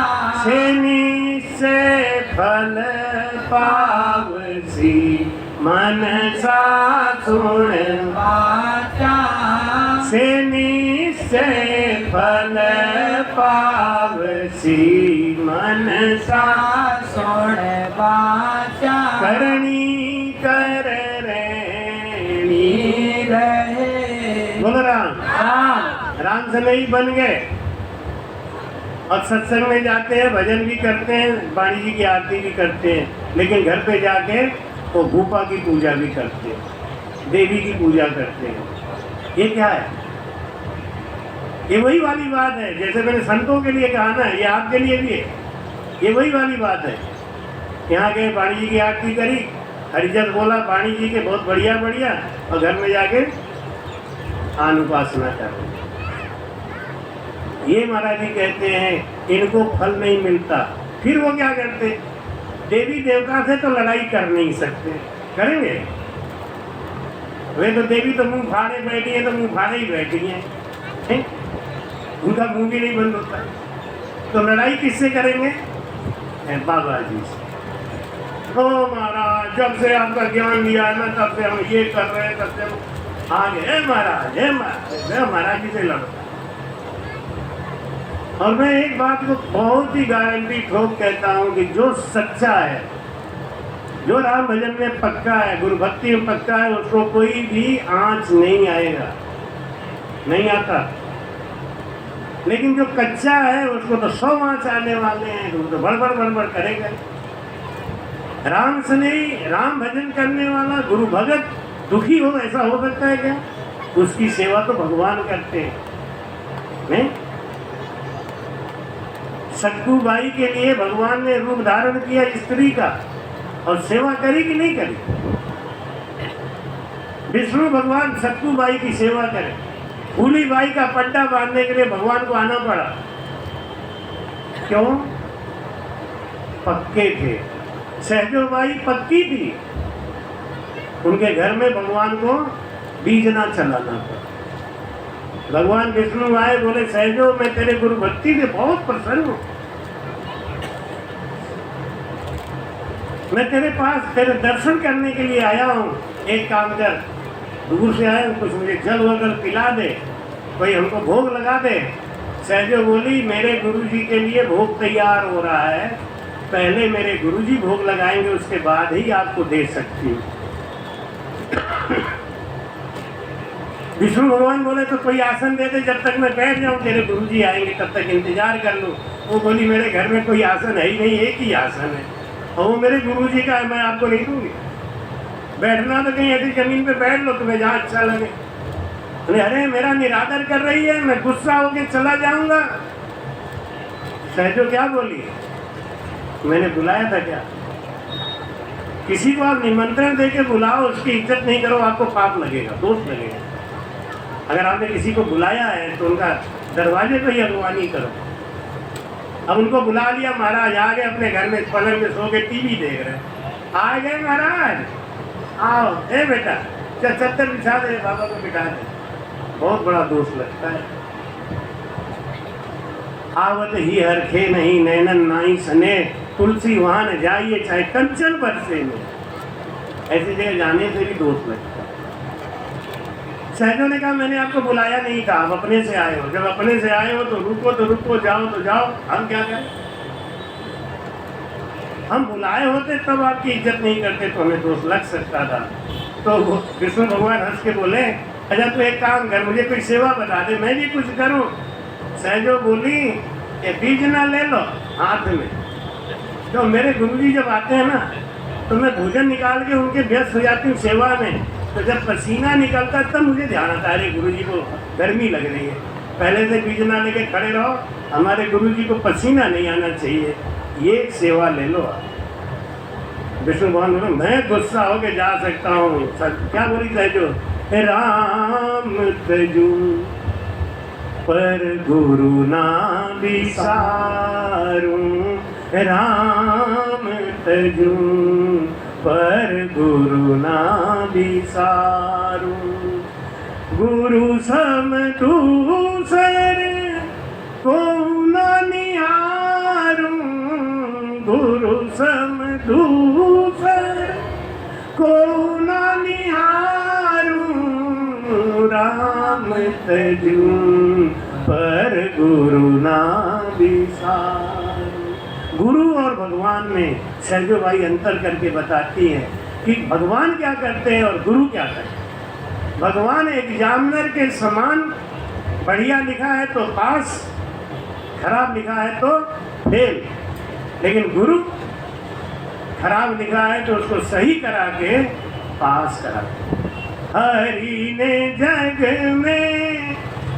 से फल पावसी, मनसा सुन वाचा। से निश्चय फल पावसी, मनसा सुन वाचा। करनी कर रहनी रहे। बोलो राम। राम से नहीं बन गए। और सत्संग में जाते हैं, भजन भी करते हैं, वाणी जी की आरती भी करते हैं, लेकिन घर पे जाके वो भूपा की पूजा भी करते हैं, देवी की पूजा करते हैं। ये क्या है? ये वही वाली बात है जैसे मैंने संतों के लिए कहा ना, ये आपके लिए भी है। ये वही वाली बात है। यहाँ गए, वाणी जी की आरती करी, हरिजन बोला वाणी जी के बहुत बढ़िया बढ़िया, और घर में जाके अनुपासना कर। ये महाराज जी कहते हैं इनको फल नहीं मिलता। फिर वो क्या करते? देवी देवता से तो लड़ाई कर नहीं सकते, करेंगे? वे तो देवी तो मुंह फाड़े बैठी है, तो मुंह फाड़े ही बैठी है, उनका मुंह भी नहीं बंद होता। तो लड़ाई किससे करेंगे? बाबा जी से। ओ महाराज, जब से आपका ज्ञान लिया है ना, तब से हम ये कर रहे हैं, तब से हम आगे महाराज, महाराज जी से लड़ो। और मैं एक बात को बहुत ही गारंटी ठोक कहता हूँ कि जो सच्चा है, जो राम भजन में पक्का है, गुरु भक्ति में पक्का है, उसको कोई भी आंच नहीं आएगा, नहीं आता। लेकिन जो कच्चा है उसको तो 100 आंच आने वाले हैं, वो तो बड़बड़ करेगा। राम से नहीं, राम भजन करने वाला गुरु भगत दुखी हो, ऐसा हो सकता है क्या? उसकी सेवा तो भगवान करते हैं। नहीं, सट्टू बाई के लिए भगवान ने रूप धारण किया स्त्री का, और सेवा करी कि नहीं करी? विष्णु भगवान सट्टू बाई की सेवा करे। फूली बाई का पट्टा बांधने के लिए भगवान को आना पड़ा। क्यों? पक्के थे। सहजो बाई पक्की थी, उनके घर में भगवान को बीज ना चलाना पड़ा। भगवान विष्णु आए, बोले सहजो मैं तेरे गुरु भक्ति से बहुत प्रसन्न हूँ, मैं तेरे पास तेरे दर्शन करने के लिए आया हूँ। एक काम कर, दूर से आए, कुछ मुझे जल वगल पिला दे, कोई हमको भोग लगा दे। सहजो बोली मेरे गुरुजी के लिए भोग तैयार हो रहा है, पहले मेरे गुरुजी भोग लगाएंगे, उसके बाद ही आपको दे सकती हूँ। विष्णु भगवान बोले तो कोई आसन दे दे, जब तक मैं बैठ जाऊं, तेरे गुरुजी आएंगे तब तक इंतजार कर लूं। वो बोली मेरे घर में कोई आसन है ही नहीं, एक ही आसन है, और वो मेरे गुरुजी का है, मैं आपको नहीं दूंगी। बैठना तो कहीं ऐसी जमीन पे बैठ लो, तुम्हें जहाँ अच्छा लगे। अरे मेरा निरादर कर रही है, मैं गुस्सा होके चला जाऊंगा। सहजो क्या बोली? मैंने बुलाया था क्या? किसी को आप निमंत्रण देके बुलाओ, उसकी इज्जत नहीं करो, आपको पाप लगेगा, दोष लगेगा। अगर आपने किसी को बुलाया है तो उनका दरवाजे पे ही अगवानी करो। अब उनको बुला लिया, महाराज आ गए, अपने घर में पलंग में सो के टीवी देख रहे हैं। आ गए महाराज, आओ, ए बेटा चद्दर बिछा दे, बाबा को बिठा दे। बहुत बड़ा दोष लगता है। आवत ही हरखे नहीं नैनन नाई सने, तुलसी वहां न जाइए चाहे कंचन बरसे में, ऐसी जगह जाने से भी दोष लगता है। सहजों ने कहा मैंने आपको बुलाया नहीं था, आप अपने से आए हो, जब अपने से आए हो तो रुको, जाओ तो जाओ, हम क्या करें? हम बुलाए होते तब आपकी इज्जत नहीं करते तो हमें दोष लग सकता था। तो कृष्ण भगवान हंस के बोले अच्छा तू एक काम कर, मुझे कोई सेवा बता दे, मैं भी कुछ करूं। सहजो बोली ये बीज ना ले लो हाथ में। तो मेरे गुरुजी जब आते हैं ना तो मैं भोजन निकाल के उनके व्यस्त हो जाती हूँ सेवा में। तो जब पसीना निकलता तब मुझे ध्यान आता है अरे गुरुजी को गर्मी लग रही है, पहले से बीज ना लेके खड़े रहो, हमारे गुरुजी को पसीना नहीं आना चाहिए, ये सेवा ले लो आप। विष्णु भगवान बोले मैं गुस्सा होके जा सकता हूँ। क्या बोली सहजो? राम तजू पर गुरु ना विसारू, राम तजू पर गुरु ना विसारू, गुरु सम दूसर को ना निहारू, गुरु सम दूसर को ना निहारू, राम तजू पर गुरु ना विसारू। गुरु और भगवान में सहजो भाई अंतर करके बताती है कि भगवान क्या करते हैं और गुरु क्या करते हैं। भगवान एग्जामिनर के समान बढ़िया लिखा है तो पास, खराब लिखा है तो फेल, लेकिन गुरु खराब लिखा है तो उसको सही करा के पास करा। हरि ने जग में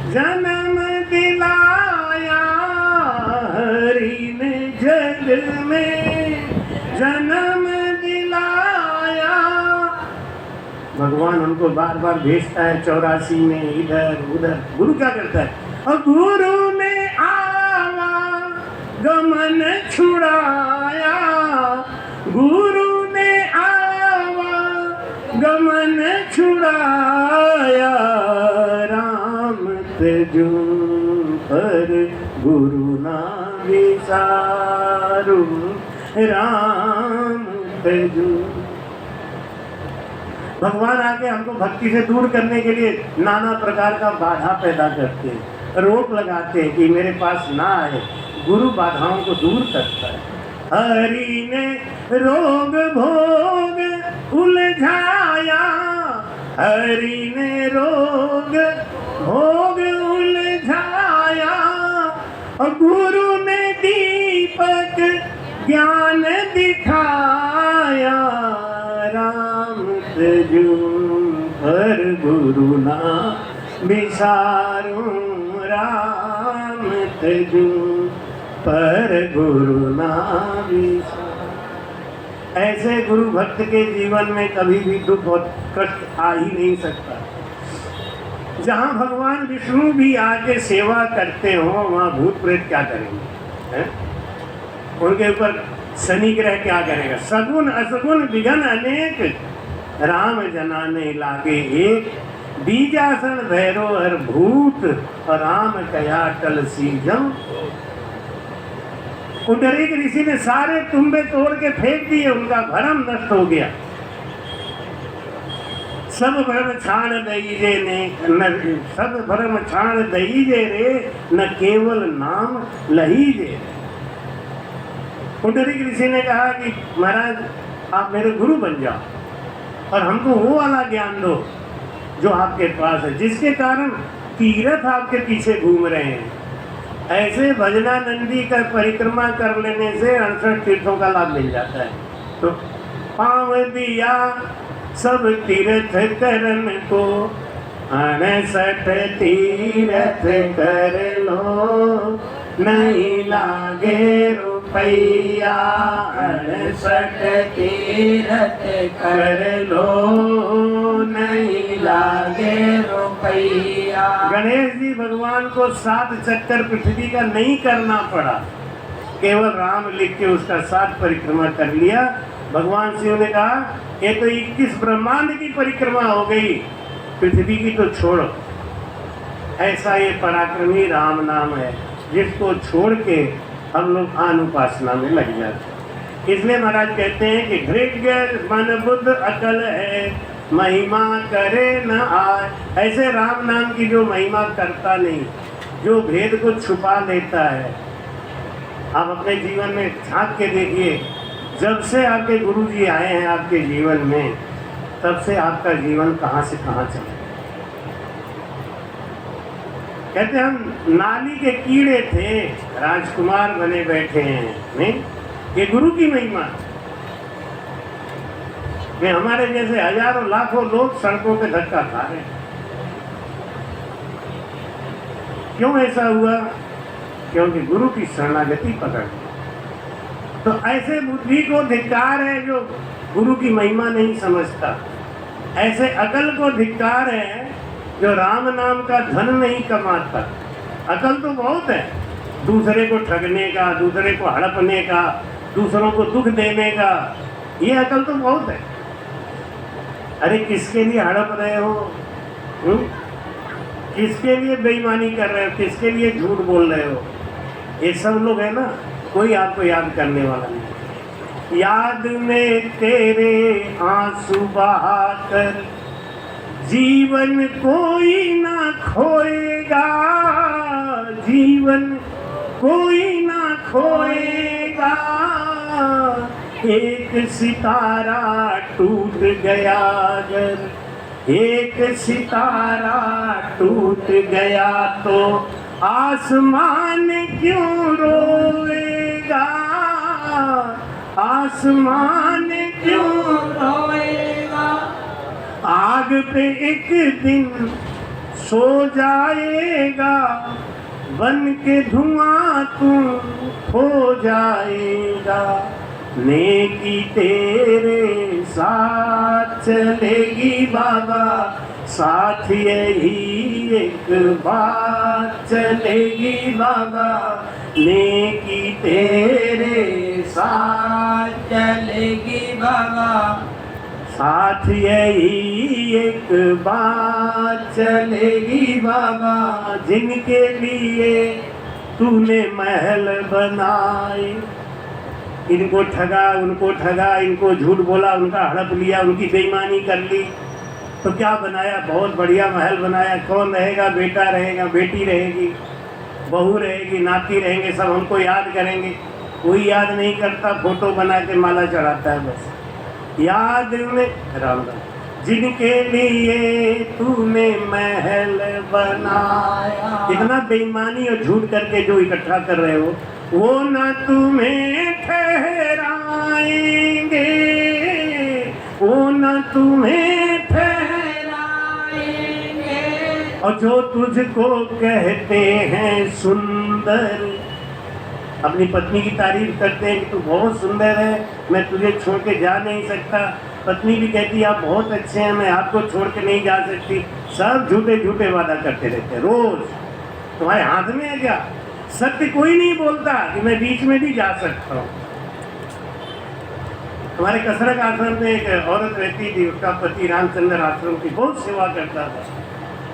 जन्म दिलाया, हरि ने जग में जन्म दिलाया। भगवान हमको बार बार भेजता है 84 में इधर उधर। गुरु क्या करता है? और गुरु ने आवा गमन छुड़ाया, गुरु ने आवा गमन छुड़ाया, राम तजू पर गुरु ना विसारू, राम तजू। भगवान आके हमको भक्ति से दूर करने के लिए नाना प्रकार का बाधा पैदा करते हैं, रोक लगाते हैं कि मेरे पास ना आए। गुरु बाधाओं को दूर करता है। हरि ने रोग भोग उलझाया, हरि ने रोग भोग उलझाया, और गुरु ने दीपक ज्ञान दिखाया, राम तजू पर गुरु ना विसारू, राम तजू पर गुरु ना विसारू। ऐसे गुरु भक्त के जीवन में कभी भी दुख और कष्ट आ ही नहीं सकता। जहाँ भगवान विष्णु भी आके सेवा करते हो वहाँ भूत प्रेत क्या करेंगे? उनके ऊपर शनि ग्रह क्या करेगा? सगुन असगुन विघन अनेक, राम जनाने लागे एक, बीजासन भैरो हर भूत, और राम कया टल सीजम। कुंडरीक ऋषि ने सारे तुम्बे तोड़ के फेंक दिए, उनका भरम नष्ट हो गया। सब भरम छाण दईजे ने न, सब भरम छाण दईजे रे, न केवल नाम लहीजे। कुंडरीक ऋषि ने कहा कि महाराज आप मेरे गुरु बन जाओ और हमको वो वाला ज्ञान दो जो आपके पास है, जिसके कारण तीर्थ आपके पीछे घूम रहे हैं। ऐसे भजना नंदी का परिक्रमा कर लेने से 68 तीर्थों का लाभ मिल जाता है। तो पाँव दिया सब तीर्थ करन को, 68 तीर्थ कर लो, नहीं लागे रुपैया, 68 तीर्थ कर लो, नहीं लागे रुपैया। गणेश जी भगवान को 7 चक्कर पृथ्वी का नहीं करना पड़ा, केवल राम लिख के उसका 7 परिक्रमा कर लिया। भगवान शिव ने कहा ये तो 21 ब्रह्मांड की परिक्रमा हो गई, पृथ्वी की तो छोड़ो। ऐसा ये पराक्रमी राम नाम है जिसको छोड़ के हम लोग अनुपासना में लग जाते हैं। इसलिए महाराज कहते हैं कि धृग्य मन बुद्ध अकल है, महिमा करे न आए। ऐसे राम नाम की जो महिमा करता नहीं, जो भेद को छुपा लेता है। आप अपने जीवन में झांक के देखिए, जब से आपके गुरु जी आए हैं आपके जीवन में, तब से आपका जीवन कहाँ से कहाँ चला। कहते हम नाली के कीड़े थे, राजकुमार बने बैठे हैं। नहीं, ये गुरु की महिमा। वे हमारे जैसे हजारों लाखों लोग सड़कों पे धक्का खा रहे हैं। क्यों ऐसा हुआ? क्योंकि गुरु की शरणागति पकड़ ली। तो ऐसे बुद्धि को धिक्कार है जो गुरु की महिमा नहीं समझता। ऐसे अकल को धिक्कार है जो राम नाम का धन नहीं कमाता। अकल तो बहुत है, दूसरे को ठगने का, दूसरे को हड़पने का, दूसरों को दुख देने का, ये अकल तो बहुत है। अरे किसके लिए हड़प रहे हो? किसके लिए बेईमानी कर रहे हो? किसके लिए झूठ बोल रहे हो? ये सब लोग है ना, कोई आपको याद करने वाला नहीं। याद में तेरे आंसू बहाकर जीवन कोई ना खोएगा, जीवन कोई ना खोएगा। एक सितारा टूट गया अगर, एक सितारा टूट गया तो आसमान क्यों रोएगा, आसमान क्यों रोएगा। आग पे एक दिन सो जाएगा, बन के धुआं तू हो जाएगा। नेकी तेरे साथ चलेगी बाबा, साथ यही एक बात चलेगी बाबा। नेकी तेरे साथ चलेगी बाबा, साथ यही एक बात चलेगी बाबा। जिनके लिए तूने महल बनाए, इनको ठगा, उनको ठगा, इनको झूठ बोला, उनका हड़प लिया, उनकी बेईमानी कर ली, तो क्या बनाया? बहुत बढ़िया महल बनाया। कौन रहेगा? बेटा रहेगा, बेटी रहेगी, बहू रहेगी, नाती रहेंगे, सब हमको याद करेंगे। कोई याद नहीं करता, फोटो बना के माला चढ़ाता है बस। याद में राम राम। जिनके लिए तूने महल बनाया, इतना बेईमानी और झूठ करके जो इकट्ठा कर रहे हो, वो न तुम्हें ठहराएंगे, वो न तुम्हें ठहराएंगे। और जो तुझको कहते हैं सुंदर, अपनी पत्नी की तारीफ करते हैं कि तू बहुत सुंदर है, मैं तुझे छोड़ के जा नहीं सकता। पत्नी भी कहती है आप बहुत अच्छे हैं, मैं आपको छोड़ के नहीं जा सकती। सब झूठे झूठे वादा करते रहते हैं रोज। तुम्हारे हाथ में है क्या? सत्य कोई नहीं बोलता कि मैं बीच में भी जा सकता हूँ। हमारे कसरत आश्रम में एक औरत रहती थी, उसका पति रामचंद्र आश्रम की बहुत सेवा करता था।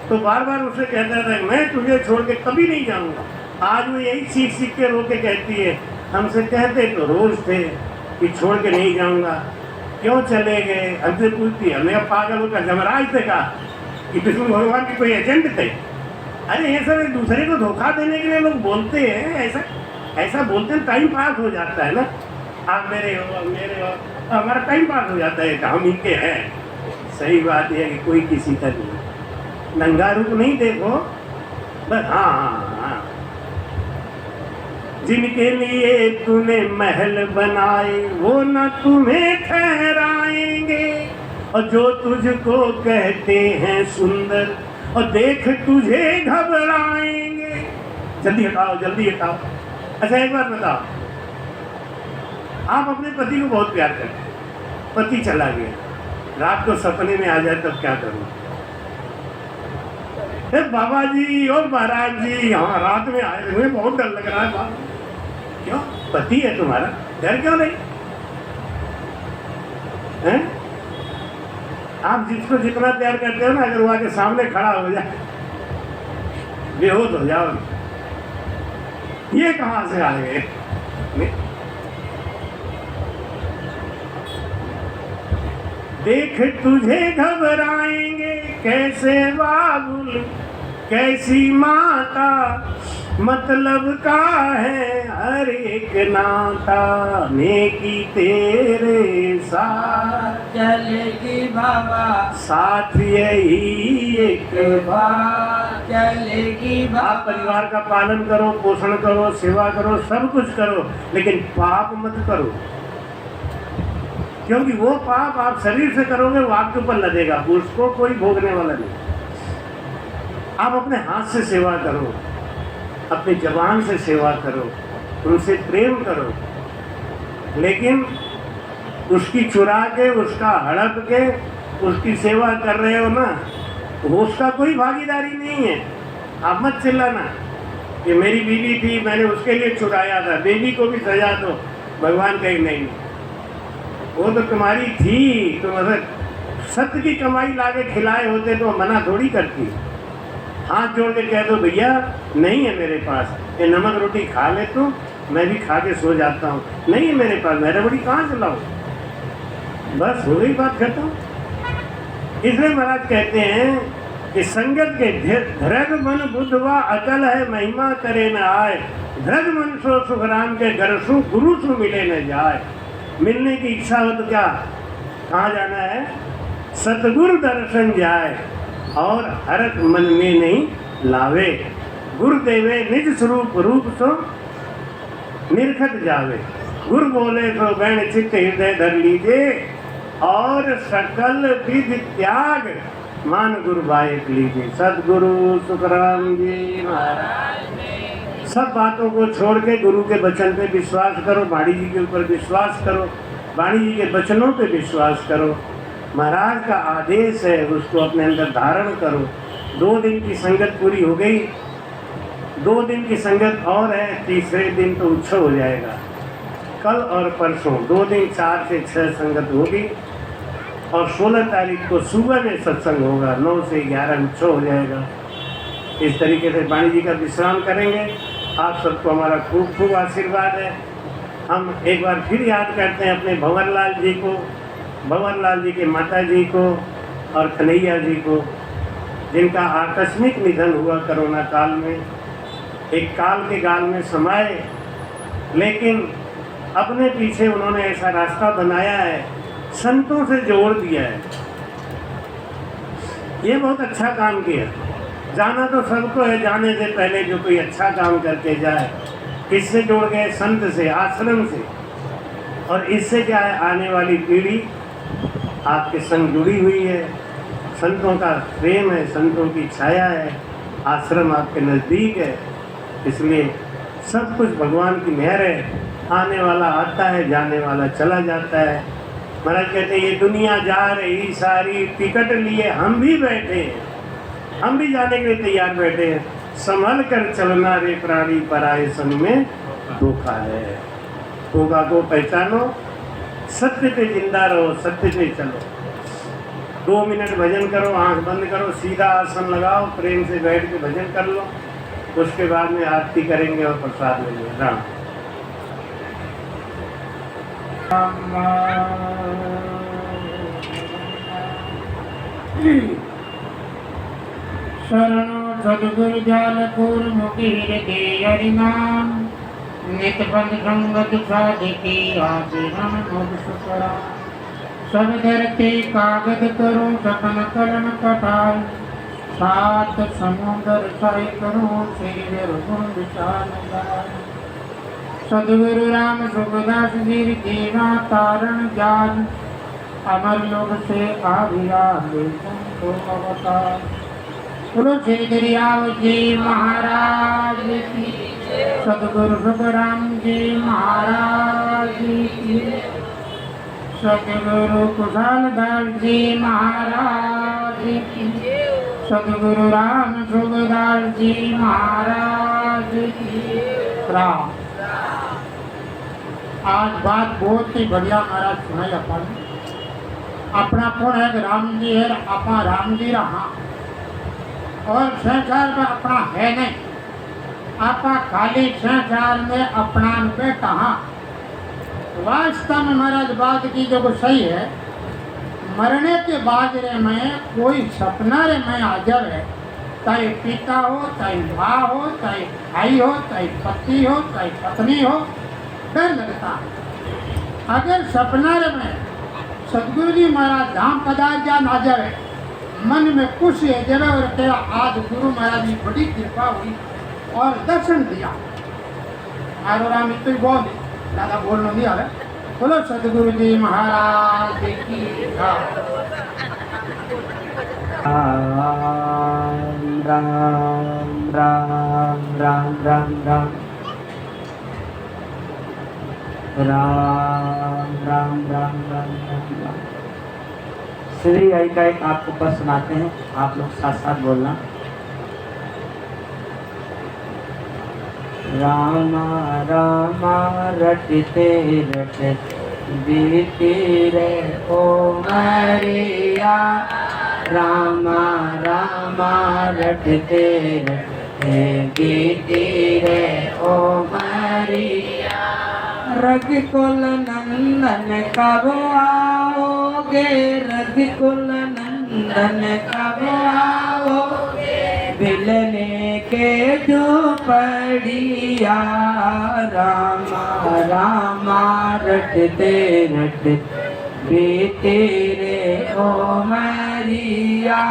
तो बार बार उसे कहता था मैं तुझे छोड़ के कभी नहीं जाऊँगा। आज वो यही सीख सीख के रो के कहती है, हमसे कहते तो रोज थे कि छोड़ के नहीं जाऊँगा, क्यों चले गए? हमसे पूछती है, हमें पागलों का जमराज थे कहा कि विष्णु भगवान के कोई एजेंट थे। अरे ये सब एक दूसरे को धोखा देने के लिए लोग बोलते हैं, ऐसा बोलते हैं, टाइम पास हो जाता है ना। आप मेरे हो, मेरे हो, हमारा टाइम पास हो जाता है, हम इनके हैं। सही बात यह है कि कोई किसी का नहीं, नंगा रूप नहीं देखो बस। हाँ, जिनके लिए तूने महल बनाए वो न तुम्हें ठहराएंगे, और जो तुझको कहते हैं सुंदर और देख तुझे घबराएंगे। जल्दी हटाओ, जल्दी हटाओ। अच्छा एक बात बताओ, आप अपने पति को बहुत प्यार करते हैं, पति चला गया, रात को सपने में आ जाए तब क्या करूँ? बाबा जी और महाराज जी हाँ रात में आए, मुझे बहुत डर लग रहा है। बाबा क्यों? पति है तुम्हारा, डर क्यों नहीं है? आप जिसको जितना प्यार करते हो ना, अगर वो आके सामने खड़ा हो जाए बेहोश हो जाओ। ये कहाँ से आ गए? देख तुझे घबराएंगे कैसे बाबुल कैसी माता, मतलब का है हर एक नाता, नेकी तेरे साथ चलेगी बाबा, साथ यही एक बात चलेगी आप बाबा। परिवार का पालन करो, पोषण करो, सेवा करो, सब कुछ करो, लेकिन पाप मत करो, क्योंकि वो पाप आप शरीर से करोगे वो आपके ऊपर लगेगा, उसको कोई भोगने वाला नहीं। आप अपने हाथ से सेवा करो, अपनी जबान से सेवा करो, उनसे प्रेम करो, लेकिन उसकी चुरा के, उसका हड़प के उसकी सेवा कर रहे हो ना, उसका कोई भागीदारी नहीं है। आप मत चिल्लाना कि मेरी बीवी थी मैंने उसके लिए चुराया था, बीवी को भी सजा दो। भगवान कहे नहीं, वो तो तुम्हारी थी, तुम अगर सत्य की कमाई लाके खिलाए होते तो मना थोड़ी करती। हाथ जोड़ के कह दो भैया नहीं है मेरे पास, ये नमक रोटी खा ले तो मैं भी खा के सो जाता हूँ, नहीं है मेरे पास, मैं रबड़ी कहाँ से लाऊं, बस हो गई बात खत्म। इसलिए महाराज कहते हैं कि संगत के धृग मन बुद्धवा अकल है, महिमा करे न आए, धृग मन सो सुख राम के घर सु गुरु सु मिले न जाए। मिलने की इच्छा हो तो क्या, कहाँ जाना है, सतगुरु दर्शन जाए और हरक मन में नहीं लावे, गुरुदेवे निज स्वरूप रूप सो निरखत जावे, गुरु बोले तो बैण चित्त हृदय धर लीजे, और सकल विधि त्याग मान गुरु बाइक लीजिए। सदगुरु सुखराम जी महाराज, सब बातों को छोड़ के गुरु के वचन पे विश्वास करो, वाणी जी के ऊपर विश्वास करो, वाणी जी के वचनों पे विश्वास करो, महाराज का आदेश है उसको अपने अंदर धारण करो। 2 दिन की संगत पूरी हो गई, 2 दिन की संगत और है, तीसरे दिन तो उत्सव हो जाएगा। कल और परसों 2 दिन 4 से 6 संगत होगी और 16 तारीख को सुबह में सत्संग होगा, 9 से 11 उत्सव हो जाएगा। इस तरीके से वाणी जी का विश्राम करेंगे। आप सबको हमारा खूब खूब आशीर्वाद है। हम एक बार फिर याद करते हैं अपने भंवरलाल जी को, भंवरलाल जी के माता जी को और कन्हैया जी को, जिनका आकस्मिक निधन हुआ कोरोना काल में। एक काल के गाल में समाये, लेकिन अपने पीछे उन्होंने ऐसा रास्ता बनाया है, संतों से जोड़ दिया है। ये बहुत अच्छा काम किया। जाना तो सबको है, जाने से पहले जो कोई अच्छा काम करके जाए। किससे जोड़ गए, संत से, आश्रम से, और इससे क्या है, आने वाली पीढ़ी आपके संग जुड़ी हुई है, संतों का प्रेम है, संतों की छाया है, आश्रम आपके नज़दीक है, इसलिए सब कुछ भगवान की मेहर है। आने वाला आता है, जाने वाला चला जाता है। महाराज कहते हैं ये दुनिया जा रही सारी, टिकट लिए हम भी बैठे हैं, हम भी जाने के लिए तैयार बैठे हैं। संभल कर चलना रे प्राणी, पराये संग में धोखा है। धोखा को पहचानो, सत्य पे जिंदा रहो, सत्य पे चलो। 2 मिनट भजन करो, आंख बंद करो, सीधा आसन लगाओ, प्रेम से बैठ के भजन कर लो, उसके बाद में आरती करेंगे और प्रसाद लेंगे। राम शरणो सद्गुरु जालपुर मुखी हृदय हरिनाम, नित बंद संगत साधिकी आजीवन मुख सुखरा। सब धरती कागज करो, सपन कलम कटाल, सात समुद्र साई करो, श्री गुण विशाल गाय। सदगुरु राम सुखदास जी जीवा तारण जान, अमर लोक से आविराज तुमको अवतार। बोलो श्री दरियाव जी महाराज की, सदगुरु सुखराम जी महाराज की, सदगुरु कुशालदास जी महाराज की, सदगुरु राम सुखदास जी महाराज की। राम आज बात बहुत ही बढ़िया महाराज सुनाई अपन। अपना कौन है, राम जी है, अपना राम जी रहा और संसार में अपना है नहीं। आपा खाली संसार में अपना बेटा। वास्तव में महाराज बात की जो सही है, मरने के बाद रे में कोई सपना रे में आ जावे, चाहे पिता हो, चाहे माँ हो, चाहे भाई हो, चाहे पति हो, चाहे पत्नी हो, डर लगता है। अगर सपना रे में सदगुरु जी महाराज धाम पधार जान आ जावे, मन में खुश है जरा और तेरा आज गुरु महाराज की बड़ी कृपा हुई और दर्शन दिया। मारो राम इतनी बोल ज़्यादा बोलना नहीं आ रहा। बोलो सदगुरु जी महाराज की जय। राम राम राम राम राम राम राम राम राम राम राम। श्री आई का एक आपको पद सुनाते हैं, आप लोग साथ साथ बोलना। रामा रामा रटते रटते बीती रे ओ मरिया, रामा रामा रटते रटते बीती रे ओ मरिया। रघुकुल नंदन कब आओगे, रघुकुल नंदन कब आओगे, मिलने के जो पड़िया, रामा रामा रटते रटते बीते रे ओ मरिया,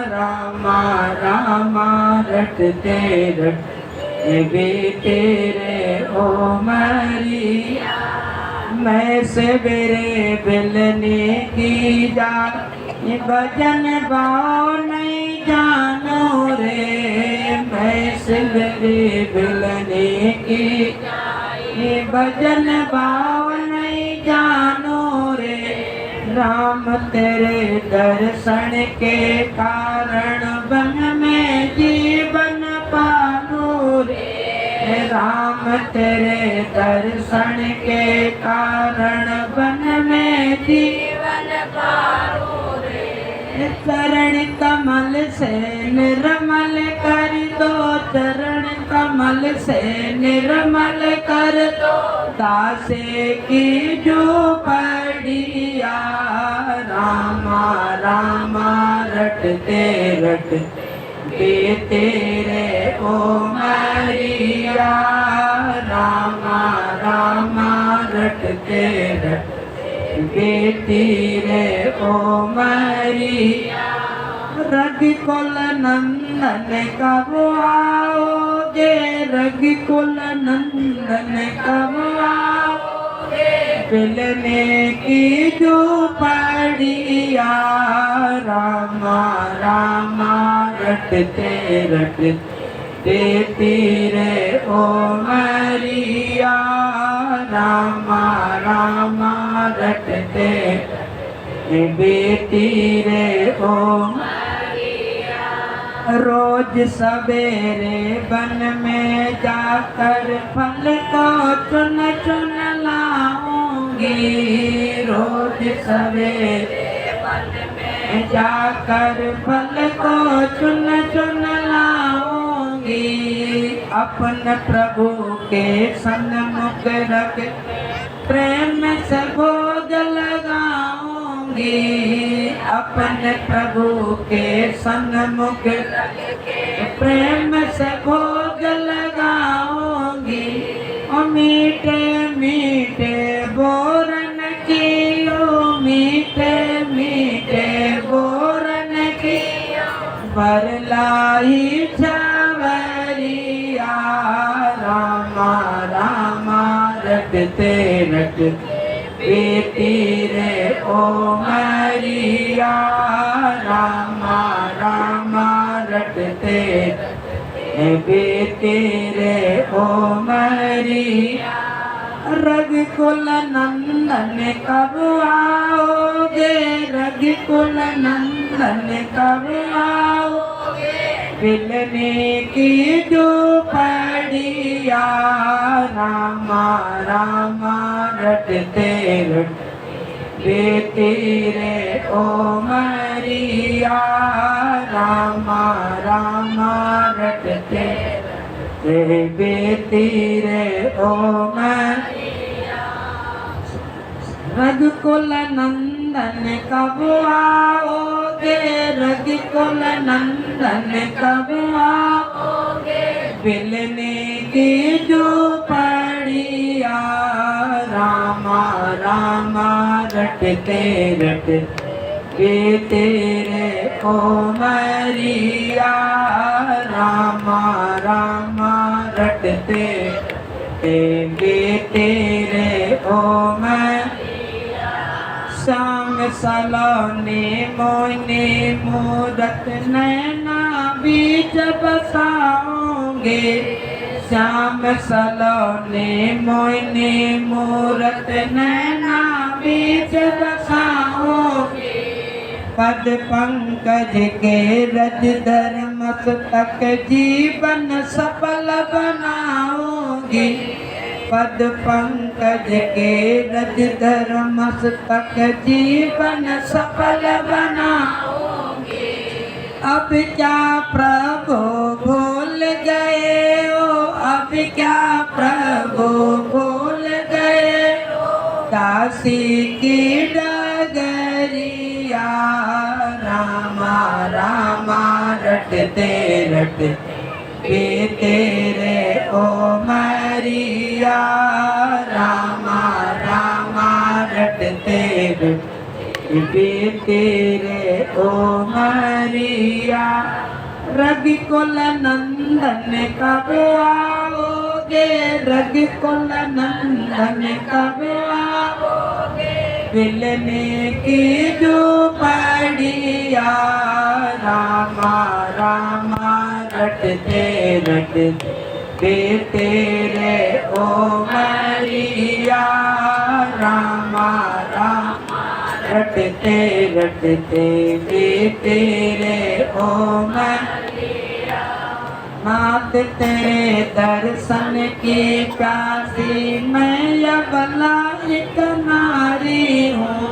रामा रामा रटते रटते बीते रे ओ मरिया। मैं सवेरे बिलने की जा भजन गाओ नहीं जानो रे, मैं सवेरे बिलने की भजन गाओ नहीं जानो रे, राम तेरे दर्शन के कारण बन में जीवन पालो रे, राम तेरे दर्शन के कारण बन में जीवन पालो रे। चरण कमल से निर्मल कर दो, चरण कमल से निर्मल कर दो, दासे की जो पड़िया, रामा रामा रटते रटते बीते रे ओ मरिया, रामा रामा रटते रटते बीती रे ओ मरिया। रघुकुल नंदन कब आओगे, रघुकुल नंदन कब आओगे, मिलने की जो पड़िया, रामा रामा रटते रटते बीती रे ओ मरिया, रामा रामा रटते बीती रे ओ मरिया। रोज सवेरे वन में जाकर फल को चुन चुन लाऊंगी, रोज सवेरे वन में जाकर फल को चुन चुन लाऊंगी, अपन प्रभु के सन्मुख रख प्रेम से भोग लगाऊंगी, अपने प्रभु के सन्मुख प्रेम से भोग लगाऊंगी। ओ मीठे मीठे बोरन की, ओ मीठे मीठे बोरन की, बरलाई छवरिया, रामा रामा रटते रटते बीती रे ओ मरिया, रामा रामा रटते बीती रे ओ मरिया। रघुकुल नंदन कब आओगे, रघुकुल नंदन कब आओगे, मिलने की जो पड़िया, रामा रामा रटते रटते बीती रे ओ मरिया, रामा रामा रटते बीती रे ओ मरिया। रघुकुल नंदन कब आओगे, रघुकुल नंदन कब आओगे, मिलने की जो पड़िया, रामा रामा रटते रटते तेरे ओ मरिया, रामा रामा रटते तेरे ओ मरिया। श्याम सलोने मोने मूरत नैना बीच बसाओगे, श्याम सलोने मोने मूरत नैना बीच बसाओगे, पद पंकज के रज धर मस्तक जीवन सफल बनाओगे, पद पंकज के रज धर मस्तक जीवन सफल बनाओगे। अब क्या प्रभु भूल गए हो, अब क्या प्रभु भूल गए हो, काशी की डगरिया, रामा रामा रटते रटते तेरे ओ मरिया, रामा रामा रटते रटते तेरे ओ मरिया। रघुकुल नंदन कब आओगे, रघुकुल नंदन कब आओगे, मिलने की जो पड़िया, रामा रामा रटते रटते तेरे ओ मरिया, रामा रामा रटते रटते तेरे ओ मरिया। नाथ तेरे दर्शन की प्यासी मैं अबला एक नारी हूँ,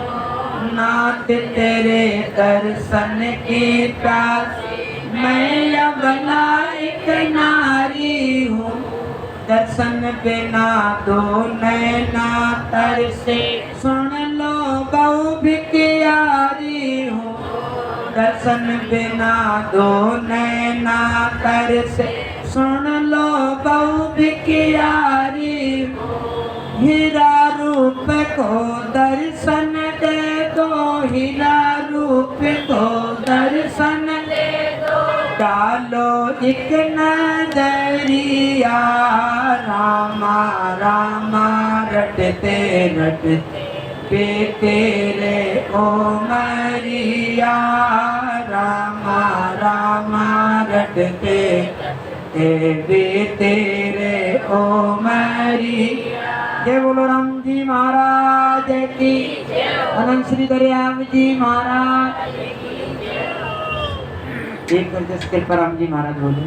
नाथ तेरे दर्शन की प्यासी मैं अबला एक नारी हूँ, दर्शन बिना दो नैना तरसे सुन लो बहु भिखियारी हूँ, दर्शन बिना दो नैना तरसे सुन लो बहु भिखियारी हूँ, हीरा रूप को दर्शन दे दो, हीरा रूप को दर्शन दे दो, डालो एक नजरिया, रामा रामा रटते रटते तेरे ओ मरिया, रामा रामा रटते तेरे ओ मरिया। जय बोलो राम जी महाराज की, अनंत श्री दरियाम जी महाराज। एक बार जस के राम जी महाराज बोले।